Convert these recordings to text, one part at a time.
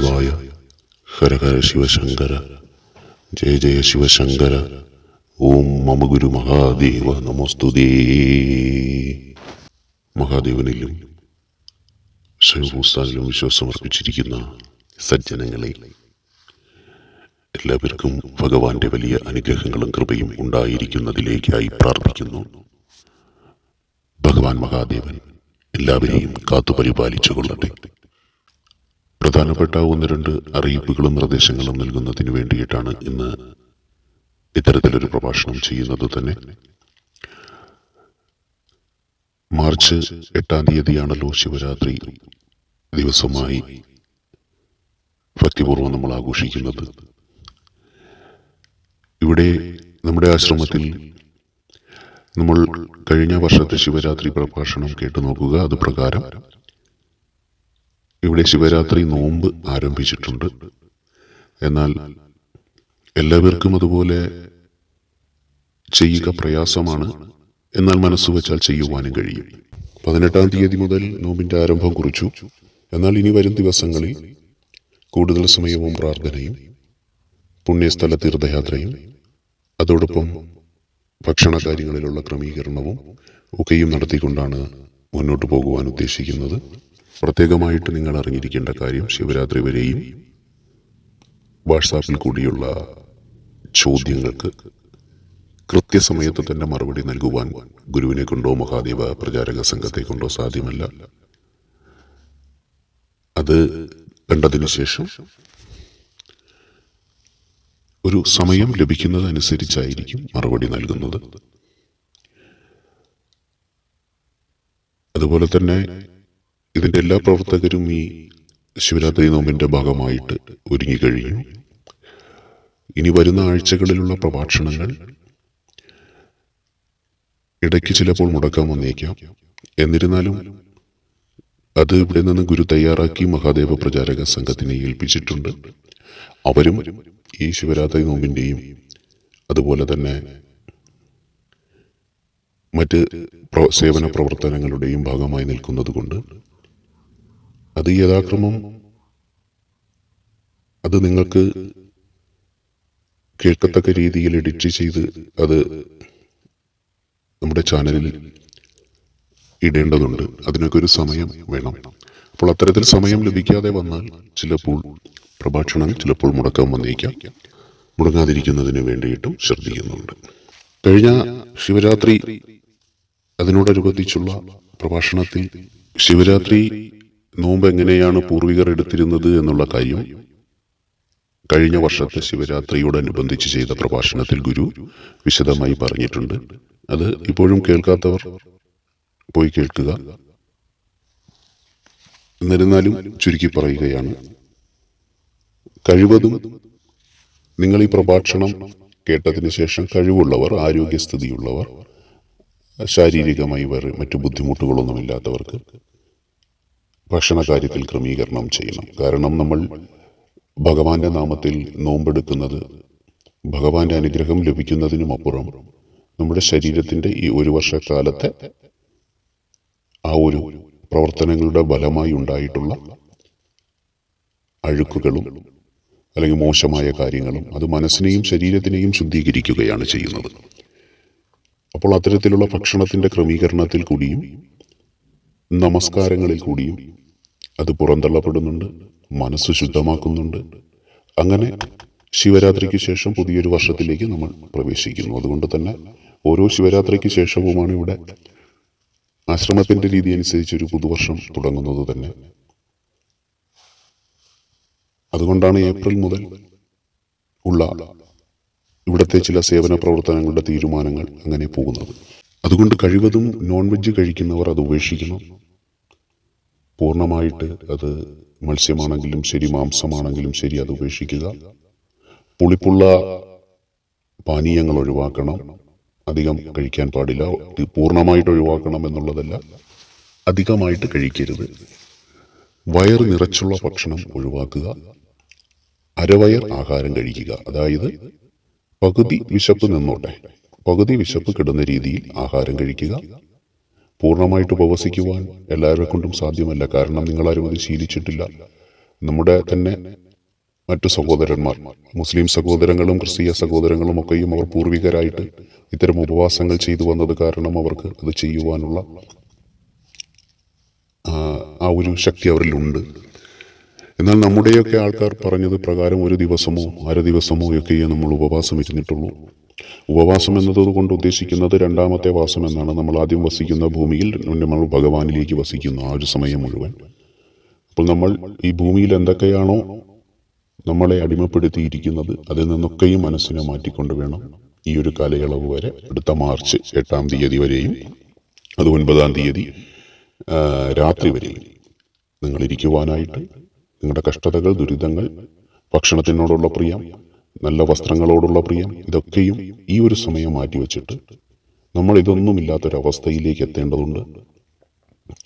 ശിവായ. ഹര ഹര ശിവശങ്കര. ജയ ജയ ശിവശങ്കര. ഓം മമ ഗുരു മഹാദേവ നമോസ്തുതേ. മഹാദേവനിലും ശിവഭൂസ്ഥാനിലും വിശ്വാസമർപ്പിച്ചിരിക്കുന്ന സജ്ജനങ്ങളെ, എല്ലാവർക്കും ഭഗവാന്റെ വലിയ അനുഗ്രഹങ്ങളും കൃപയും ഉണ്ടായിരിക്കുന്നതിലേക്കായി പ്രാർത്ഥിക്കുന്നു. ഭഗവാൻ മഹാദേവൻ എല്ലാവരെയും കാത്തുപരിപാലിച്ചു കൊള്ളട്ടെ. പ്രധാനപ്പെട്ട ഒന്ന് രണ്ട് അറിയിപ്പുകളും നിർദ്ദേശങ്ങളും നൽകുന്നതിന് വേണ്ടിയിട്ടാണ് ഇന്ന് ഇത്തരത്തിലൊരു പ്രഭാഷണം ചെയ്യുന്നത് തന്നെ. മാർച്ച് 8-ാം തീയതിയാണല്ലോ ശിവരാത്രി ദിവസമായി ഭക്തിപൂർവ്വം നമ്മൾ ആഘോഷിക്കുന്നത്. ഇവിടെ നമ്മുടെ ആശ്രമത്തിൽ നമ്മൾ കഴിഞ്ഞ വർഷത്തെ ശിവരാത്രി പ്രഭാഷണം കേട്ടു നോക്കുക. അത് പ്രകാരം ഇവിടെ ശിവരാത്രി നോമ്പ് ആരംഭിച്ചിട്ടുണ്ട്. എന്നാൽ എല്ലാവർക്കും അതുപോലെ ചെയ്യുക പ്രയാസമാണ്. എന്നാൽ മനസ്സ് വെച്ചാൽ ചെയ്യുവാനും കഴിയും. 18-ാം തീയതി മുതൽ നോമ്പിന്റെ ആരംഭം കുറിച്ചു. എന്നാൽ ഇനി വരും ദിവസങ്ങളിൽ കൂടുതൽ സമയവും പ്രാർത്ഥനയും പുണ്യസ്ഥല തീർത്ഥയാത്രയും അതോടൊപ്പം ഭക്ഷണ കാര്യങ്ങളിലുള്ള ക്രമീകരണവും ഒക്കെയും നടത്തിക്കൊണ്ടാണ് മുന്നോട്ട് പോകുവാൻ ഉദ്ദേശിക്കുന്നത്. പ്രത്യേകമായിട്ട് നിങ്ങൾ അറിഞ്ഞിരിക്കേണ്ട കാര്യം, ശിവരാത്രി വരെയും വാട്സാപ്പിൽ കൂടിയുള്ള ചോദ്യങ്ങൾക്ക് കൃത്യസമയത്ത് തന്നെ മറുപടി നൽകുവാൻ ഗുരുവിനെ കൊണ്ടോ മഹാദേവ പ്രചാരക സംഘത്തെ കൊണ്ടോ സാധ്യമല്ല. അത് കണ്ടതിന് ശേഷം ഒരു സമയം ലഭിക്കുന്നതനുസരിച്ചായിരിക്കും മറുപടി നൽകുന്നത്. അതുപോലെ തന്നെ ഇതിന്റെ എല്ലാ പ്രവർത്തകരും ഈ ശിവരാത്രി നോമ്പിന്റെ ഭാഗമായിട്ട് ഒരുങ്ങിക്കഴിഞ്ഞു. ഇനി വരുന്ന ആഴ്ചകളിലുള്ള പ്രഭാഷണങ്ങൾ ഇടയ്ക്ക് ചിലപ്പോൾ മുടക്കാൻ വന്നേക്കാം. എന്നിരുന്നാലും അത് ഇവിടെ നിന്ന് ഗുരു തയ്യാറാക്കി മഹാദേവ പ്രചാരക സംഘത്തിനെ ഏൽപ്പിച്ചിട്ടുണ്ട്. അവരും ഈ ശിവരാത്രി നോമ്പിന്റെയും അതുപോലെ തന്നെ മറ്റ് സേവന പ്രവർത്തനങ്ങളുടെയും ഭാഗമായി നിൽക്കുന്നത് കൊണ്ട് അത് യഥാക്രമം അത് നിങ്ങൾക്ക് കേൾക്കത്തക്ക രീതിയിൽ എഡിറ്റ് ചെയ്ത് അത് നമ്മുടെ ചാനലിൽ ഇടേണ്ടതുണ്ട്. അതിനൊക്കെ ഒരു സമയം വേണം. അപ്പോൾ അത്തരത്തിൽ സമയം ലഭിക്കാതെ വന്നാൽ ചിലപ്പോൾ പ്രഭാഷണം ചിലപ്പോൾ മുടക്കം വന്നേക്കാം. മുടങ്ങാതിരിക്കുന്നതിന് വേണ്ടിയിട്ടും ശ്രദ്ധിക്കുന്നുണ്ട്. കഴിഞ്ഞ ശിവരാത്രി അതിനോടനുബന്ധിച്ചുള്ള പ്രഭാഷണത്തിൽ ശിവരാത്രി നോമ്പ് എങ്ങനെയാണ് പൂർവികർ എടുത്തിരുന്നത് എന്നുള്ള കാര്യം കഴിഞ്ഞ വർഷത്തെ ശിവരാത്രിയോടനുബന്ധിച്ച് ചെയ്ത പ്രഭാഷണത്തിൽ ഗുരു വിശദമായി പറഞ്ഞിട്ടുണ്ട്. അത് ഇപ്പോഴും കേൾക്കാത്തവർ പോയി കേൾക്കുക. എന്നിരുന്നാലും ചുരുക്കി പറയുകയാണ്, കഴിവതും നിങ്ങൾ ഈ പ്രഭാഷണം കേട്ടതിന് ശേഷം കഴിവുള്ളവർ, ആരോഗ്യസ്ഥിതിയുള്ളവർ, ശാരീരികമായി വേറെ മറ്റു ബുദ്ധിമുട്ടുകളൊന്നുമില്ലാത്തവർക്ക് ഭക്ഷണ കാര്യത്തിൽ ക്രമീകരണം ചെയ്യണം. കാരണം നമ്മൾ ഭഗവാന്റെ നാമത്തിൽ നോമ്പെടുക്കുന്നത് ഭഗവാന്റെ അനുഗ്രഹം ലഭിക്കുന്നതിനുമപ്പുറം നമ്മുടെ ശരീരത്തിന്റെ ഈ ഒരു വർഷക്കാലത്തെ ആ ഒരു പ്രവർത്തനങ്ങളുടെ ഫലമായി ഉണ്ടായിട്ടുള്ള അഴുക്കുകളും അല്ലെങ്കിൽ മോശമായ കാര്യങ്ങളും അത് മനസ്സിനെയും ശരീരത്തിനെയും ശുദ്ധീകരിക്കുകയാണ് ചെയ്യുന്നത്. അപ്പോൾ അത്തരത്തിലുള്ള ഭക്ഷണത്തിന്റെ ക്രമീകരണത്തിൽ കൂടിയും നമസ്കാരങ്ങളിൽ കൂടിയും അത് പുറന്തള്ളപ്പെടുന്നുണ്ട്, മനസ്സ് ശുദ്ധമാക്കുന്നുണ്ട്. അങ്ങനെ ശിവരാത്രിക്ക് ശേഷം പുതിയൊരു വർഷത്തിലേക്ക് നമ്മൾ പ്രവേശിക്കുന്നു. അതുകൊണ്ട് തന്നെ ഓരോ ശിവരാത്രിക്ക് ശേഷവുമാണ് ഇവിടെ ആശ്രമത്തിന്റെ രീതി അനുസരിച്ച് ഒരു പുതുവർഷം തുടങ്ങുന്നത് തന്നെ. അതുകൊണ്ടാണ് ഏപ്രിൽ മുതൽ ഉള്ള ഇവിടുത്തെ ചില സേവന പ്രവർത്തനങ്ങളുടെ തീരുമാനങ്ങൾ അങ്ങനെ പോകുന്നത്. അതുകൊണ്ട് കഴിവതും നോൺ വെജ് കഴിക്കുന്നവർ അത് ഉപേക്ഷിക്കണം. പൂർണ്ണമായിട്ട് അത് മത്സ്യമാണെങ്കിലും ശരി, മാംസമാണെങ്കിലും ശരി, അത് ഉപേക്ഷിക്കുക. പുളിപ്പുള്ള പാനീയങ്ങൾ ഒഴിവാക്കണം, അധികം കഴിക്കാൻ പാടില്ല. പൂർണ്ണമായിട്ട് ഒഴിവാക്കണം എന്നുള്ളതല്ല, അധികമായിട്ട് കഴിക്കരുത്. വയറ് നിറച്ചുള്ള ഭക്ഷണം ഒഴിവാക്കുക. അരവയർ ആഹാരം കഴിക്കുക. അതായത് പകുതി വിശപ്പ് നിന്നോട്ടെ, പകുതി വിശപ്പ് കിടുന്ന രീതിയിൽ ആഹാരം കഴിക്കുക. പൂർണ്ണമായിട്ട് ഉപവസിക്കുവാൻ എല്ലാവരെ കൊണ്ടും സാധ്യമല്ല. കാരണം നിങ്ങളാരും അത് ശീലിച്ചിട്ടില്ല. നമ്മുടെ തന്നെ മറ്റു സഹോദരന്മാർ, മുസ്ലിം സഹോദരങ്ങളും ക്രിസ്തീയ സഹോദരങ്ങളും ഒക്കെയും അവർ പൂർവികരായിട്ട് ഇത്തരം ഉപവാസങ്ങൾ ചെയ്തു വന്നത് കാരണം അവർക്ക് അത് ചെയ്യുവാനുള്ള ആ ഒരു ശക്തി അവരിലുണ്ട്. എന്നാൽ നമ്മുടെയൊക്കെ ആൾക്കാർ പറഞ്ഞത് പ്രകാരം ഒരു ദിവസമോ അര ദിവസമോ ഒക്കെയേ നമ്മൾ ഉപവാസം ഇരുന്നിട്ടുള്ളൂ. ഉപവാസം എന്നതുകൊണ്ട് ഉദ്ദേശിക്കുന്നത് രണ്ടാമത്തെ വാസം എന്നാണ്. നമ്മൾ ആദ്യം വസിക്കുന്ന ഭൂമിയിൽ നമ്മൾ ഭഗവാനിലേക്ക് വസിക്കുന്നു ആ ഒരു സമയം മുഴുവൻ. അപ്പോൾ നമ്മൾ ഈ ഭൂമിയിൽ എന്തൊക്കെയാണോ നമ്മളെ അടിമപ്പെടുത്തിയിരിക്കുന്നത് അതിൽ നിന്നൊക്കെയും മനസ്സിനെ മാറ്റിക്കൊണ്ട് വേണം ഈ ഒരു കാലയളവ് വരെ, അടുത്ത മാർച്ച് 8-ാം തീയതി വരെയും അത് 9-ാം തീയതി രാത്രി വരെയും നിങ്ങൾ ഇരിക്കുവാനായിട്ട്. നിങ്ങളുടെ കഷ്ടതകൾ, ദുരിതങ്ങൾ, ഭക്ഷണത്തിനോടുള്ള പ്രിയം, നല്ല വസ്ത്രങ്ങളോടുള്ള പ്രിയം, ഇതൊക്കെയും ഈ ഒരു സമയം മാറ്റിവെച്ചിട്ട് നമ്മൾ ഇതൊന്നുമില്ലാത്തൊരവസ്ഥയിലേക്ക് എത്തേണ്ടതുണ്ട്.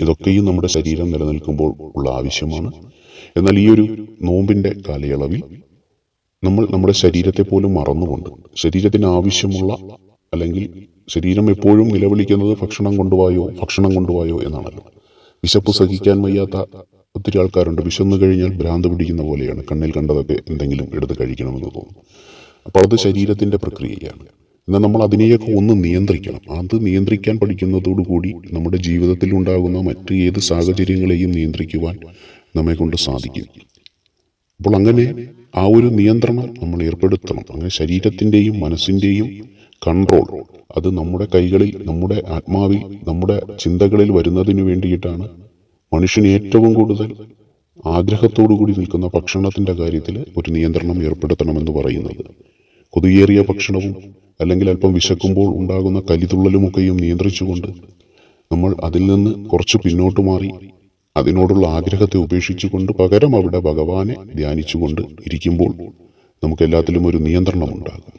ഇതൊക്കെയും നമ്മുടെ ശരീരം നിലനിൽക്കുമ്പോൾ ഉള്ള ആവശ്യമാണ്. എന്നാൽ ഈ ഒരു നോമ്പിൻ്റെ കാലയളവിൽ നമ്മൾ നമ്മുടെ ശരീരത്തെ പോലും മറന്നുകൊണ്ട്, ശരീരത്തിന് ആവശ്യമുള്ള, അല്ലെങ്കിൽ ശരീരം എപ്പോഴും നിലവിളിക്കുന്നത് ഭക്ഷണം കൊണ്ടുപോയോ എന്നാണല്ലോ. വിശപ്പ് സഹിക്കാൻ വയ്യാത്ത ഒത്തിരി ആൾക്കാരുണ്ട്. വിശന്നു കഴിഞ്ഞാൽ ഭ്രാന്ത് പിടിക്കുന്ന പോലെയാണ്, കണ്ണിൽ കണ്ടതൊക്കെ എന്തെങ്കിലും എടുത്ത് കഴിക്കണമെന്ന് തോന്നും. അപ്പോൾ അത് ശരീരത്തിൻ്റെ പ്രക്രിയയാണ്. എന്നാൽ നമ്മൾ അതിനെയൊക്കെ ഒന്ന് നിയന്ത്രിക്കണം. അത് നിയന്ത്രിക്കാൻ പഠിക്കുന്നതോടുകൂടി നമ്മുടെ ജീവിതത്തിൽ ഉണ്ടാകുന്ന മറ്റ് ഏത് സാഹചര്യങ്ങളെയും നിയന്ത്രിക്കുവാൻ നമ്മെ കൊണ്ട് സാധിക്കും. അപ്പോൾ അങ്ങനെ ആ ഒരു നിയന്ത്രണം നമ്മൾ ഏർപ്പെടുത്തണം. അങ്ങനെ ശരീരത്തിൻ്റെയും മനസ്സിൻ്റെയും കൺട്രോൾ അത് നമ്മുടെ കൈകളിൽ, നമ്മുടെ ആത്മാവിൽ, നമ്മുടെ ചിന്തകളിൽ വരുന്നതിന് വേണ്ടിയിട്ടാണ് മനുഷ്യന് ഏറ്റവും കൂടുതൽ ആഗ്രഹത്തോടു കൂടി നിൽക്കുന്ന ഭക്ഷണത്തിൻ്റെ കാര്യത്തിൽ ഒരു നിയന്ത്രണം ഏർപ്പെടുത്തണമെന്ന് പറയുന്നത്. കൊതുകേറിയ ഭക്ഷണവും അല്ലെങ്കിൽ അല്പം വിശക്കുമ്പോൾ ഉണ്ടാകുന്ന കലിതുള്ളലുമൊക്കെയും നിയന്ത്രിച്ചുകൊണ്ട് നമ്മൾ അതിൽ നിന്ന് കുറച്ച് പിന്നോട്ട് മാറി അതിനോടുള്ള ആഗ്രഹത്തെ ഉപേക്ഷിച്ചുകൊണ്ട് പകരം അവിടെ ഭഗവാനെ ധ്യാനിച്ചുകൊണ്ട് ഇരിക്കുമ്പോൾ നമുക്കെല്ലാത്തിലും ഒരു നിയന്ത്രണമുണ്ടാകും.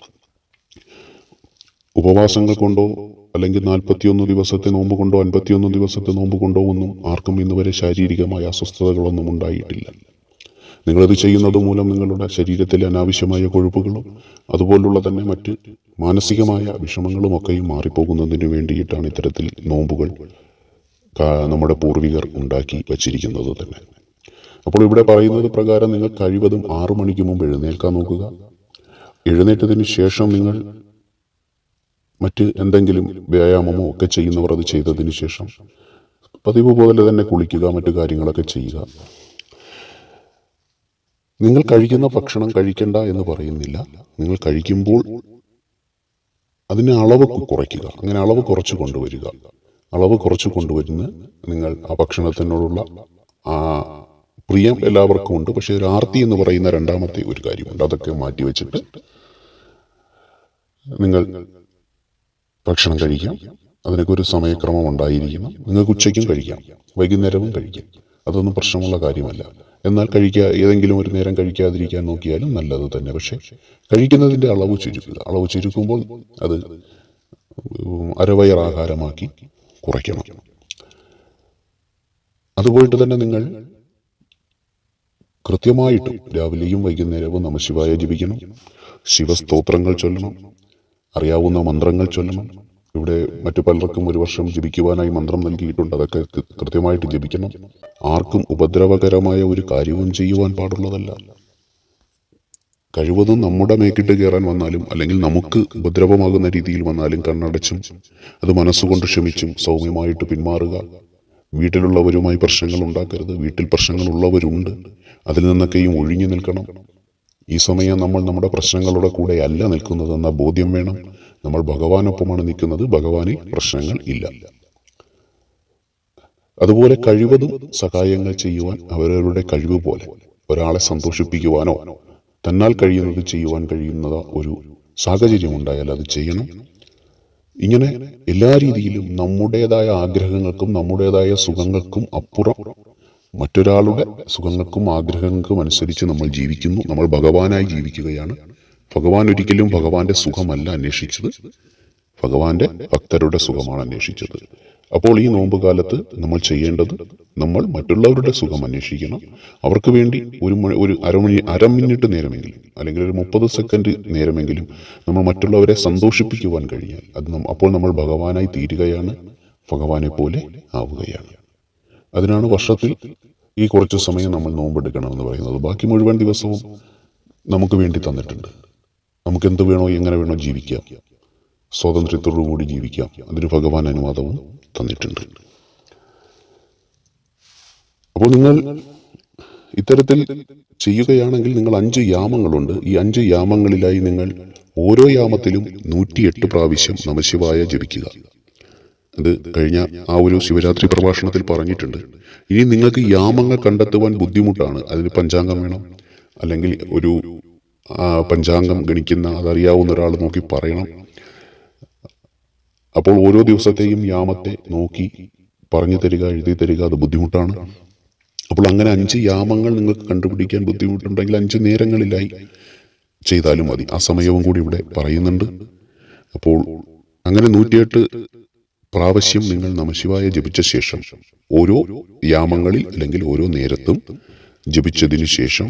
ഉപവാസങ്ങൾ കൊണ്ടോ അല്ലെങ്കിൽ 41 ദിവസത്തെ നോമ്പ് കൊണ്ടോ 51 ദിവസത്തെ നോമ്പ് കൊണ്ടോ ഒന്നും ആർക്കും ഇന്നുവരെ ശാരീരികമായ അസ്വസ്ഥതകളൊന്നും ഉണ്ടായിട്ടില്ല. നിങ്ങളത് ചെയ്യുന്നത് മൂലം നിങ്ങളുടെ ശരീരത്തിലെ അനാവശ്യമായ കൊഴുപ്പുകളും അതുപോലുള്ള തന്നെ മറ്റ് മാനസികമായ വിഷമങ്ങളും ഒക്കെയും മാറിപ്പോകുന്നതിന് വേണ്ടിയിട്ടാണ് ഇത്തരത്തിൽ നോമ്പുകൾ നമ്മുടെ പൂർവികർ ഉണ്ടാക്കി വച്ചിരിക്കുന്നത് തന്നെ. അപ്പോൾ ഇവിടെ പറയുന്നത് പ്രകാരം നിങ്ങൾ കഴിവതും 6 മണിക്ക് മുമ്പ് എഴുന്നേൽക്കാൻ നോക്കുക. എഴുന്നേറ്റതിന് ശേഷം നിങ്ങൾ മറ്റ് എന്തെങ്കിലും വ്യായാമമോ ഒക്കെ ചെയ്യുന്നവർ അത് ചെയ്തതിന് ശേഷം പതിവ് പോലെ തന്നെ കുളിക്കുക, മറ്റു കാര്യങ്ങളൊക്കെ ചെയ്യുക. നിങ്ങൾ കഴിക്കുന്ന ഭക്ഷണം കഴിക്കണ്ട എന്ന് പറയുന്നില്ല. നിങ്ങൾ കഴിക്കുമ്പോൾ അതിന് അളവ് കുറയ്ക്കുക. അങ്ങനെ അളവ് കുറച്ച് കൊണ്ടുവരിക. അളവ് കുറച്ച് കൊണ്ടുവരുന്ന നിങ്ങൾ ആ ഭക്ഷണത്തിനോടുള്ള പ്രിയം എല്ലാവർക്കും ഉണ്ട്. പക്ഷേ ഒരു ആർത്തി എന്ന് പറയുന്ന രണ്ടാമത്തെ ഒരു കാര്യമുണ്ട്. അതൊക്കെ മാറ്റിവെച്ചിട്ട് നിങ്ങൾ ഭക്ഷണം കഴിക്കാം. അതിനൊക്കെ ഒരു സമയക്രമം ഉണ്ടായിരിക്കണം. നിങ്ങൾക്ക് ഉച്ചയ്ക്കും കഴിക്കാം, വൈകുന്നേരവും കഴിക്കാം. അതൊന്നും പ്രശ്നമുള്ള കാര്യമല്ല. എന്നാൽ ഏതെങ്കിലും ഒരു നേരം കഴിക്കാതിരിക്കാൻ നോക്കിയാലും നല്ലത് തന്നെ. പക്ഷേ കഴിക്കുന്നതിൻ്റെ അളവ് ചുരുക്കുക. അളവ് ചുരുക്കുമ്പോൾ അത് അരവയറാഹാരമാക്കി കുറയ്ക്കണം. അതുപോയിട്ട് തന്നെ നിങ്ങൾ കൃത്യമായിട്ടും രാവിലെയും വൈകുന്നേരവും നമഃശിവായ ജപിക്കണം, ശിവസ്തോത്രങ്ങൾ ചൊല്ലണം, അറിയാവുന്ന മന്ത്രങ്ങൾ ചൊല്ലണം. ഇവിടെ മറ്റു പലർക്കും ഒരു വർഷം ജപിക്കുവാനായി മന്ത്രം നൽകിയിട്ടുണ്ട്. അതൊക്കെ കൃത്യമായിട്ട് ജപിക്കണം. ആർക്കും ഉപദ്രവകരമായ ഒരു കാര്യവും ചെയ്യുവാൻ പാടുള്ളതല്ല. കഴിവതും നമ്മുടെ മേക്കിട്ട് കയറാൻ വന്നാലും അല്ലെങ്കിൽ നമുക്ക് ഉപദ്രവമാകുന്ന രീതിയിൽ വന്നാലും കണ്ണടച്ചും അത് മനസ്സുകൊണ്ട് ക്ഷമിച്ചും സൗമ്യമായിട്ട് പിന്മാറുക. വീട്ടിലുള്ളവരുമായി പ്രശ്നങ്ങൾ ഉണ്ടാക്കരുത്. വീട്ടിൽ പ്രശ്നങ്ങളുള്ളവരുണ്ട്, അതിൽ നിന്നൊക്കെയും ഒഴിഞ്ഞു നിൽക്കണം. ഈ സമയം നമ്മൾ നമ്മുടെ പ്രശ്നങ്ങളുടെ കൂടെ അല്ല നിൽക്കുന്നതെന്ന ബോധ്യം വേണം. നമ്മൾ ഭഗവാനൊപ്പമാണ് നിൽക്കുന്നത്. ഭഗവാനിൽ പ്രശ്നങ്ങൾ ഇല്ല. അതുപോലെ കഴിവതും സഹായങ്ങൾ ചെയ്യുവാൻ അവരവരുടെ കഴിവ് പോലെ ഒരാളെ സന്തോഷിപ്പിക്കുവാനോ തന്നാൽ കഴിയുന്നത് ചെയ്യുവാൻ കഴിയുന്ന ഒരു സാഹചര്യം ഉണ്ടായാൽ അത് ചെയ്യണം. ഇങ്ങനെ എല്ലാ രീതിയിലും നമ്മുടേതായ ആഗ്രഹങ്ങൾക്കും നമ്മുടേതായ സുഖങ്ങൾക്കും അപ്പുറം മറ്റൊരാളുടെ സുഖങ്ങൾക്കും ആഗ്രഹങ്ങൾക്കും അനുസരിച്ച് നമ്മൾ ജീവിക്കുന്നു. നമ്മൾ ഭഗവാനായി ജീവിക്കുകയാണ്. ഭഗവാൻ ഒരിക്കലും ഭഗവാന്റെ സുഖമല്ല അന്വേഷിച്ചത്, ഭഗവാന്റെ ഭക്തരുടെ സുഖമാണ് അന്വേഷിച്ചത്. അപ്പോൾ ഈ നോമ്പ് കാലത്ത് നമ്മൾ ചെയ്യേണ്ടത്, നമ്മൾ മറ്റുള്ളവരുടെ സുഖം അന്വേഷിക്കണം. അവർക്ക് വേണ്ടി ഒരു അര മിനിറ്റ് നേരമെങ്കിലും അല്ലെങ്കിൽ ഒരു 30 സെക്കൻഡ് നേരമെങ്കിലും നമ്മൾ മറ്റുള്ളവരെ സന്തോഷിപ്പിക്കുവാൻ കഴിഞ്ഞാൽ അപ്പോൾ നമ്മൾ ഭഗവാനായി തീരുകയാണ്, ഭഗവാനെ പോലെ ആവുകയാണ്. അതിനാണ് വർഷത്തിൽ ഈ കുറച്ച് സമയം നമ്മൾ നോമ്പെടുക്കണമെന്ന് പറയുന്നത്. ബാക്കി മുഴുവൻ ദിവസവും നമുക്ക് വേണ്ടി തന്നിട്ടുണ്ട്. നമുക്ക് എന്ത് വേണോ എങ്ങനെ വേണോ ജീവിക്കാം, സ്വാതന്ത്ര്യത്തോടുകൂടി ജീവിക്കാം. അതിന് ഭഗവാൻ അനുവാദവും തന്നിട്ടുണ്ട്. അപ്പോൾ നിങ്ങൾ ഇത്തരത്തിൽ ചെയ്യുകയാണെങ്കിൽ നിങ്ങൾ 5 യാമങ്ങളുണ്ട്. ഈ 5 യാമങ്ങളിലായി നിങ്ങൾ ഓരോ യാമത്തിലും 108 പ്രാവശ്യം നമഃശിവായ ജപിക്കുക. അത് കഴിഞ്ഞ ആ ഒരു ശിവരാത്രി പ്രഭാഷണത്തിൽ പറഞ്ഞിട്ടുണ്ട്. ഇനി നിങ്ങൾക്ക് യാമങ്ങൾ കണ്ടെത്തുവാൻ ബുദ്ധിമുട്ടാണ്, അതിന് പഞ്ചാംഗം വേണം, അല്ലെങ്കിൽ ഒരു പഞ്ചാംഗം ഗണിക്കുന്ന അതറിയാവുന്ന ഒരാൾ നോക്കി പറയണം. അപ്പോൾ ഓരോ ദിവസത്തെയും യാമത്തെ നോക്കി പറഞ്ഞു തരിക, എഴുതി തരിക, അത് ബുദ്ധിമുട്ടാണ്. അപ്പോൾ അങ്ങനെ 5 യാമങ്ങൾ നിങ്ങൾക്ക് കണ്ടുപിടിക്കാൻ ബുദ്ധിമുട്ടുണ്ടെങ്കിൽ 5 നേരങ്ങളിലായി ചെയ്താലും മതി. ആ സമയവും കൂടി ഇവിടെ പറയുന്നുണ്ട്. അപ്പോൾ അങ്ങനെ 108 പ്രാവശ്യം നിങ്ങൾ നമഃശിവായ ജപിച്ച ശേഷം ഓരോ യാമങ്ങളിൽ അല്ലെങ്കിൽ ഓരോ നേരത്തും ജപിച്ചതിന് ശേഷം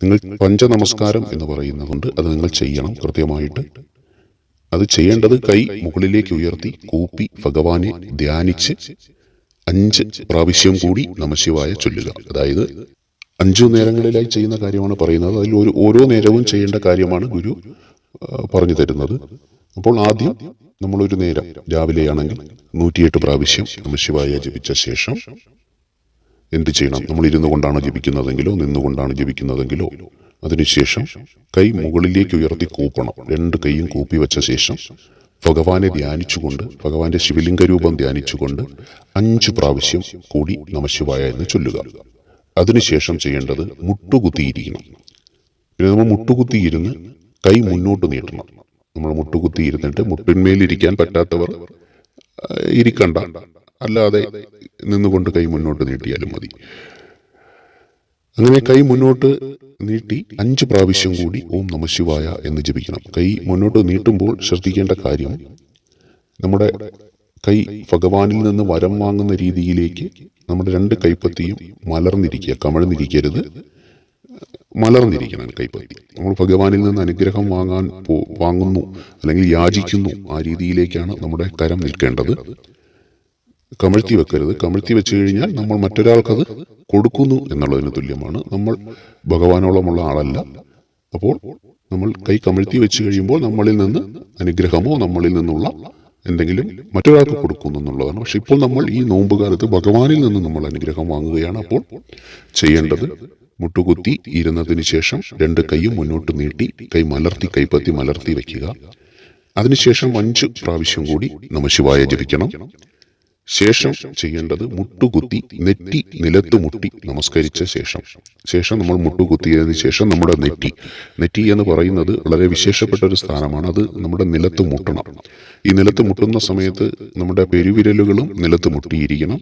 നിങ്ങൾ പഞ്ചനമസ്കാരം എന്ന് പറയുന്നതുണ്ട്. അത് നിങ്ങൾ ചെയ്യണം കൃത്യമായിട്ട്. അത് ചെയ്യേണ്ടത് കൈ മുകളിലേക്ക് ഉയർത്തി കൂപ്പി ഭഗവാനെ ധ്യാനിച്ച് 5 പ്രാവശ്യം കൂടി നമഃശിവായ ചൊല്ലുക. അതായത് 5 നേരങ്ങളിലായി ചെയ്യുന്ന കാര്യമാണ് പറയുന്നത്. അതിൽ ഓരോ നേരവും ചെയ്യേണ്ട കാര്യമാണ് ഗുരു പറഞ്ഞു തരുന്നത്. അപ്പോൾ ആദ്യം നമ്മളൊരു നേരം രാവിലെയാണെങ്കിൽ 108 പ്രാവശ്യം നമഃശിവായ ജപിച്ച ശേഷം എന്ത് ചെയ്യണം? നമ്മൾ ഇരുന്നു കൊണ്ടാണ് ജപിക്കുന്നതെങ്കിലോ നിന്നുകൊണ്ടാണ് ജപിക്കുന്നതെങ്കിലോ അതിനുശേഷം കൈ മുകളിലേക്ക് ഉയർത്തി കൂപ്പണം. 2 കൈയും കൂപ്പി വെച്ച ശേഷം ഭഗവാനെ ധ്യാനിച്ചുകൊണ്ട്, ഭഗവാന്റെ ശിവലിംഗ രൂപം ധ്യാനിച്ചുകൊണ്ട് 5 പ്രാവശ്യം കൂടി നമഃശിവായ എന്ന് ചൊല്ലുക. അതിനുശേഷം ചെയ്യേണ്ടത് മുട്ടുകുത്തിയിരിക്കണം. പിന്നെ നമ്മൾ മുട്ടുകുത്തിയിരുന്ന് കൈ മുന്നോട്ട് നീട്ടണം. നമ്മൾ മുട്ടുകുത്തി ഇരുന്നിട്ട് മുട്ടിന്മേലിരിക്കാൻ പറ്റാത്തവർ ഇരിക്കണ്ട, അല്ലാതെ നിന്നുകൊണ്ട് കൈ മുന്നോട്ട് നീട്ടിയാലും മതി. അങ്ങനെ കൈ മുന്നോട്ട് നീട്ടി 5 പ്രാവശ്യം കൂടി ഓം നമഃശിവായ എന്ന് ജപിക്കണം. കൈ മുന്നോട്ട് നീട്ടുമ്പോൾ ശ്രദ്ധിക്കേണ്ട കാര്യം, നമ്മുടെ കൈ ഭഗവാനിൽ നിന്ന് വരം വാങ്ങുന്ന രീതിയിലേക്ക് നമ്മുടെ 2 കൈപ്പത്തിയും മലർന്നിരിക്കുക, കമഴ്ന്നിരിക്കരുത്, മലർന്നിരിക്കണം കൈപ്പത്തി. നമ്മൾ ഭഗവാനിൽ നിന്ന് അനുഗ്രഹം വാങ്ങുന്നു അല്ലെങ്കിൽ യാചിക്കുന്നു, ആ രീതിയിലേക്കാണ് നമ്മുടെ കരം നിൽക്കേണ്ടത്. കമഴ്ത്തി വെക്കരുത്. കമഴ്ത്തി വെച്ച് കഴിഞ്ഞാൽ നമ്മൾ മറ്റൊരാൾക്കത് കൊടുക്കുന്നു എന്നുള്ളതിന് തുല്യമാണ്. നമ്മൾ ഭഗവാനോളമുള്ള ആളല്ല. അപ്പോൾ നമ്മൾ കൈ കമഴ്ത്തി വെച്ച് കഴിയുമ്പോൾ നമ്മളിൽ നിന്ന് അനുഗ്രഹമോ നമ്മളിൽ നിന്നുള്ള എന്തെങ്കിലും മറ്റൊരാൾക്ക് കൊടുക്കുന്നു എന്നുള്ളതാണ്. പക്ഷെ ഇപ്പോൾ നമ്മൾ ഈ നോമ്പുകാലത്ത് ഭഗവാനിൽ നിന്ന് നമ്മൾ അനുഗ്രഹം വാങ്ങുകയാണ്. അപ്പോൾ ചെയ്യേണ്ടത് മുട്ടുകുത്തി ഇരുന്നതിന് ശേഷം 2 കൈയും മുന്നോട്ട് നീട്ടി കൈ മലർത്തി, കൈപ്പത്തി മലർത്തി വെക്കുക. അതിനുശേഷം 5 പ്രാവശ്യം കൂടി നമഃശിവായ ജപിക്കണം. ശേഷം ചെയ്യേണ്ടത് മുട്ടുകുത്തി നെറ്റി നിലത്ത് മുട്ടി നമസ്കരിച്ച ശേഷം നമ്മൾ മുട്ടുകുത്തിയതിനു ശേഷം നമ്മുടെ നെറ്റി എന്ന് പറയുന്നത് വളരെ വിശേഷപ്പെട്ട ഒരു സ്ഥാനമാണ്. അത് നമ്മുടെ നിലത്ത് മുട്ടണം. ഈ നിലത്ത് മുട്ടുന്ന സമയത്ത് നമ്മുടെ പെരുവിരലുകളും നിലത്ത് മുട്ടിയിരിക്കണം.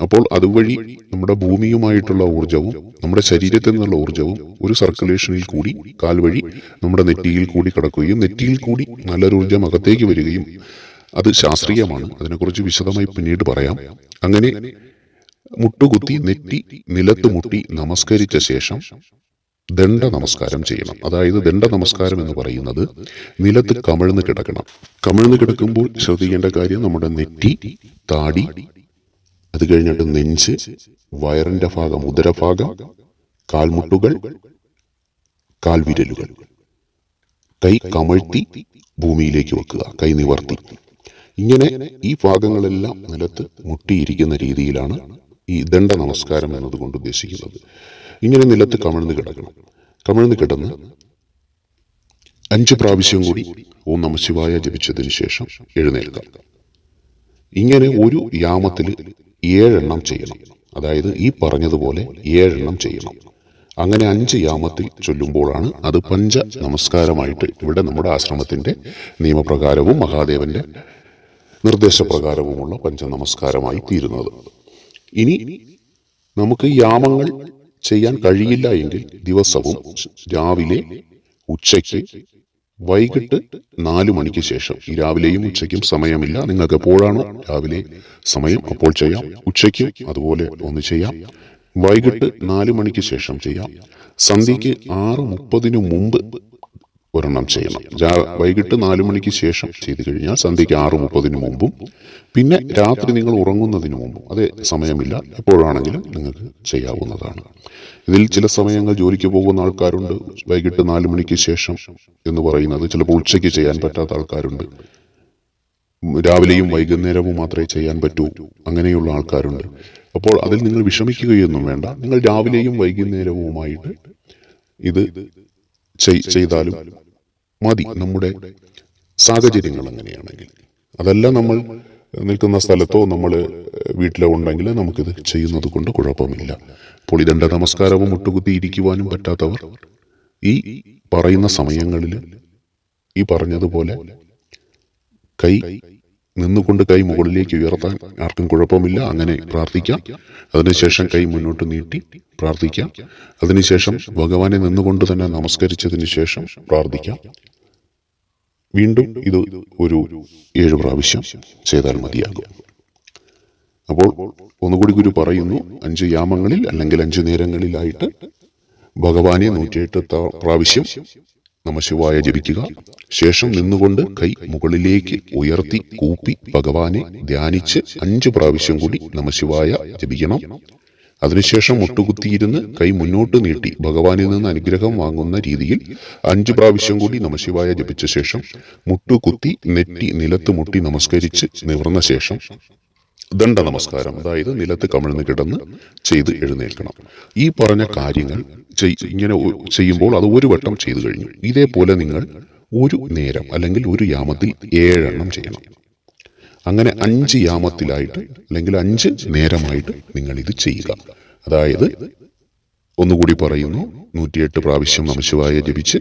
അപ്പോൾ അതുവഴി നമ്മുടെ ഭൂമിയുമായിട്ടുള്ള ഊർജവും നമ്മുടെ ശരീരത്തിൽ നിന്നുള്ള ഊർജവും ഒരു സർക്കുലേഷനിൽ കൂടി കാൽ വഴി നമ്മുടെ നെറ്റിയിൽ കൂടി കടക്കുകയും നെറ്റിയിൽ കൂടി നല്ലൊരു ഊർജം അകത്തേക്ക് വരികയും, അത് ശാസ്ത്രീയമാണ്, അതിനെക്കുറിച്ച് വിശദമായി പിന്നീട് പറയാം. അങ്ങനെ മുട്ടുകുത്തി നെറ്റി നിലത്ത് മുട്ടി നമസ്കരിച്ച ശേഷം ദണ്ഡ നമസ്കാരം ചെയ്യണം. അതായത് ദണ്ഡ നമസ്കാരം എന്ന് പറയുന്നത് നിലത്ത് കമിഴ്ന്ന് കിടക്കണം. കമിഴ്ന്ന് കിടക്കുമ്പോൾ ശ്രദ്ധിക്കേണ്ട കാര്യം, നമ്മുടെ നെറ്റി, താടി, അത് കഴിഞ്ഞിട്ട് നെഞ്ച്, വയറിന്റെ ഭാഗം, ഉദരഭാഗം, കാൽമുട്ടുകൾ, കാൽവിരലുകൾ, കൈ കമഴ്ത്തി ഭൂമിയിലേക്ക് വെക്കുക, കൈ നിവർത്തി. ഇങ്ങനെ ഈ ഭാഗങ്ങളെല്ലാം നിലത്ത് മുട്ടിയിരിക്കുന്ന രീതിയിലാണ് ഈ ദണ്ഡ നമസ്കാരം എന്നതുകൊണ്ട് ഉദ്ദേശിക്കുന്നത്. ഇങ്ങനെ നിലത്ത് കമിഴ്ന്ന് കിടക്കണം. കമിഴ്ന്ന് കിടന്ന് 5 പ്രാവശ്യം കൂടി ഓം നമഃശിവായ ജപിച്ചതിന് ശേഷം എഴുന്നേൽക്കാം. ഇങ്ങനെ ഒരു യാമത്തിൽ 7 എണ്ണം ചെയ്യണം. അതായത് ഈ പറഞ്ഞതുപോലെ 7 എണ്ണം ചെയ്യണം. അങ്ങനെ 5 യാമത്തിൽ ചൊല്ലുമ്പോഴാണ് അത് പഞ്ച നമസ്കാരമായിട്ട് ഇവിടെ നമ്മുടെ ആശ്രമത്തിന്റെ നിയമപ്രകാരവും മഹാദേവന്റെ നിർദ്ദേശപ്രകാരവുമുള്ള പഞ്ചനമസ്കാരമായി തീരുന്നത്. ഇനി നമുക്ക് യാമങ്ങൾ ചെയ്യാൻ കഴിയില്ല എങ്കിൽ ദിവസവും രാവിലെ, ഉച്ചയ്ക്ക്, വൈകിട്ട് 4 മണിക്ക് ശേഷം, ഈ രാവിലെയും ഉച്ചയ്ക്കും സമയമില്ല, നിങ്ങൾക്ക് എപ്പോഴാണോ രാവിലെ സമയം അപ്പോൾ ചെയ്യാം. ഉച്ചയ്ക്കും അതുപോലെ ഒന്ന് ചെയ്യാം. വൈകിട്ട് 4 മണിക്ക് ശേഷം ചെയ്യാം. സന്ധ്യയ്ക്ക് 6:30 മുമ്പ് ഒരെണ്ണം ചെയ്യണം. വൈകിട്ട് 4 മണിക്ക് ശേഷം ചെയ്തു കഴിഞ്ഞാൽ സന്ധ്യയ്ക്ക് 6:30 മുമ്പും പിന്നെ രാത്രി നിങ്ങൾ ഉറങ്ങുന്നതിന് മുമ്പും. അതേ സമയമില്ല, എപ്പോഴാണെങ്കിലും നിങ്ങൾക്ക് ചെയ്യാവുന്നതാണ്. ഇതിൽ ചില സമയങ്ങൾ ജോലിക്ക് പോകുന്ന ആൾക്കാരുണ്ട്. വൈകിട്ട് 4 മണിക്ക് ശേഷം എന്ന് പറയുന്നത് ചിലപ്പോൾ ഉച്ചയ്ക്ക് ചെയ്യാൻ പറ്റാത്ത ആൾക്കാരുണ്ട്. രാവിലെയും വൈകുന്നേരവും മാത്രമേ ചെയ്യാൻ പറ്റൂ, അങ്ങനെയുള്ള ആൾക്കാരുണ്ട്. അപ്പോൾ അതിൽ നിങ്ങൾ വിഷമിക്കുകയൊന്നും വേണ്ട. നിങ്ങൾ രാവിലെയും വൈകുന്നേരവുമായിട്ട് ഇത് ചെയ്താലും മതി, നമ്മുടെ സാഹചര്യങ്ങൾ അങ്ങനെയാണെങ്കിൽ. അതല്ല നമ്മൾ നിൽക്കുന്ന സ്ഥലത്തോ നമ്മൾ വീട്ടിലോ ഉണ്ടെങ്കിൽ നമുക്കിത് ചെയ്യുന്നത് കൊണ്ട് കുഴപ്പമില്ല. അപ്പോൾ ഈ ദണ്ഡ നമസ്കാരവും മുട്ടുകുത്തി ഇരിക്കുവാനും പറ്റാത്തവർ ഈ പറയുന്ന സമയങ്ങളിൽ ഈ പറഞ്ഞതുപോലെ നിന്നുകൊണ്ട് കൈ മുകളിലേക്ക് ഉയർത്താൻ ആർക്കും കുഴപ്പമില്ല, അങ്ങനെ പ്രാർത്ഥിക്കാം. അതിനുശേഷം കൈ മുന്നോട്ട് നീട്ടി പ്രാർത്ഥിക്കാം. അതിനുശേഷം ഭഗവാനെ നിന്നുകൊണ്ട് തന്നെ നമസ്കരിച്ചതിന് ശേഷം പ്രാർത്ഥിക്കാം. വീണ്ടും ഇത് ഒരു 7 പ്രാവശ്യം ചെയ്താൽ മതിയാകും. അപ്പോൾ ഒന്നുകൂടി ഗുരു പറയുന്നു, 5 യാമങ്ങളിൽ അല്ലെങ്കിൽ 5 നേരങ്ങളിലായിട്ട് ഭഗവാനെ 108 പ്രാവശ്യം നമഃശിവായ ജപിക്കുക. ശേഷം നിന്നുകൊണ്ട് കൈ മുകളിലേക്ക് ഉയർത്തി കൂപ്പി ഭഗവാനെ ധ്യാനിച്ച് 5 പ്രാവശ്യം കൂടി നമഃശിവായ ജപിക്കണം. അതിനുശേഷം മുട്ടുകുത്തിയിരുന്ന് കൈ മുന്നോട്ട് നീട്ടി ഭഗവാനിൽ നിന്ന് അനുഗ്രഹം വാങ്ങുന്ന രീതിയിൽ 5 പ്രാവശ്യം കൂടി നമഃശിവായ ജപിച്ച ശേഷം മുട്ടുകുത്തി നെറ്റി നിലത്ത് മുട്ടി നമസ്കരിച്ച് നിവർന്ന ശേഷം ദണ്ഡ നമസ്കാരം, അതായത് നിലത്ത് കമിഴ്ന്ന് കിടന്ന് ചെയ്ത് എഴുന്നേൽക്കണം. ഈ പറഞ്ഞ കാര്യങ്ങൾ ഇങ്ങനെ ചെയ്യുമ്പോൾ അത് 1 വട്ടം ചെയ്തു കഴിഞ്ഞു. ഇതേപോലെ നിങ്ങൾ ഒരു നേരം അല്ലെങ്കിൽ ഒരു യാമത്തിൽ 7 എണ്ണം ചെയ്യണം. അങ്ങനെ 5 യാമത്തിലായിട്ട് അല്ലെങ്കിൽ 5 നേരമായിട്ട് നിങ്ങൾ ഇത് ചെയ്യുക. അതായത് ഒന്നുകൂടി പറയുന്നു, 108 പ്രാവശ്യം നമഃശിവായ ജപിച്ച്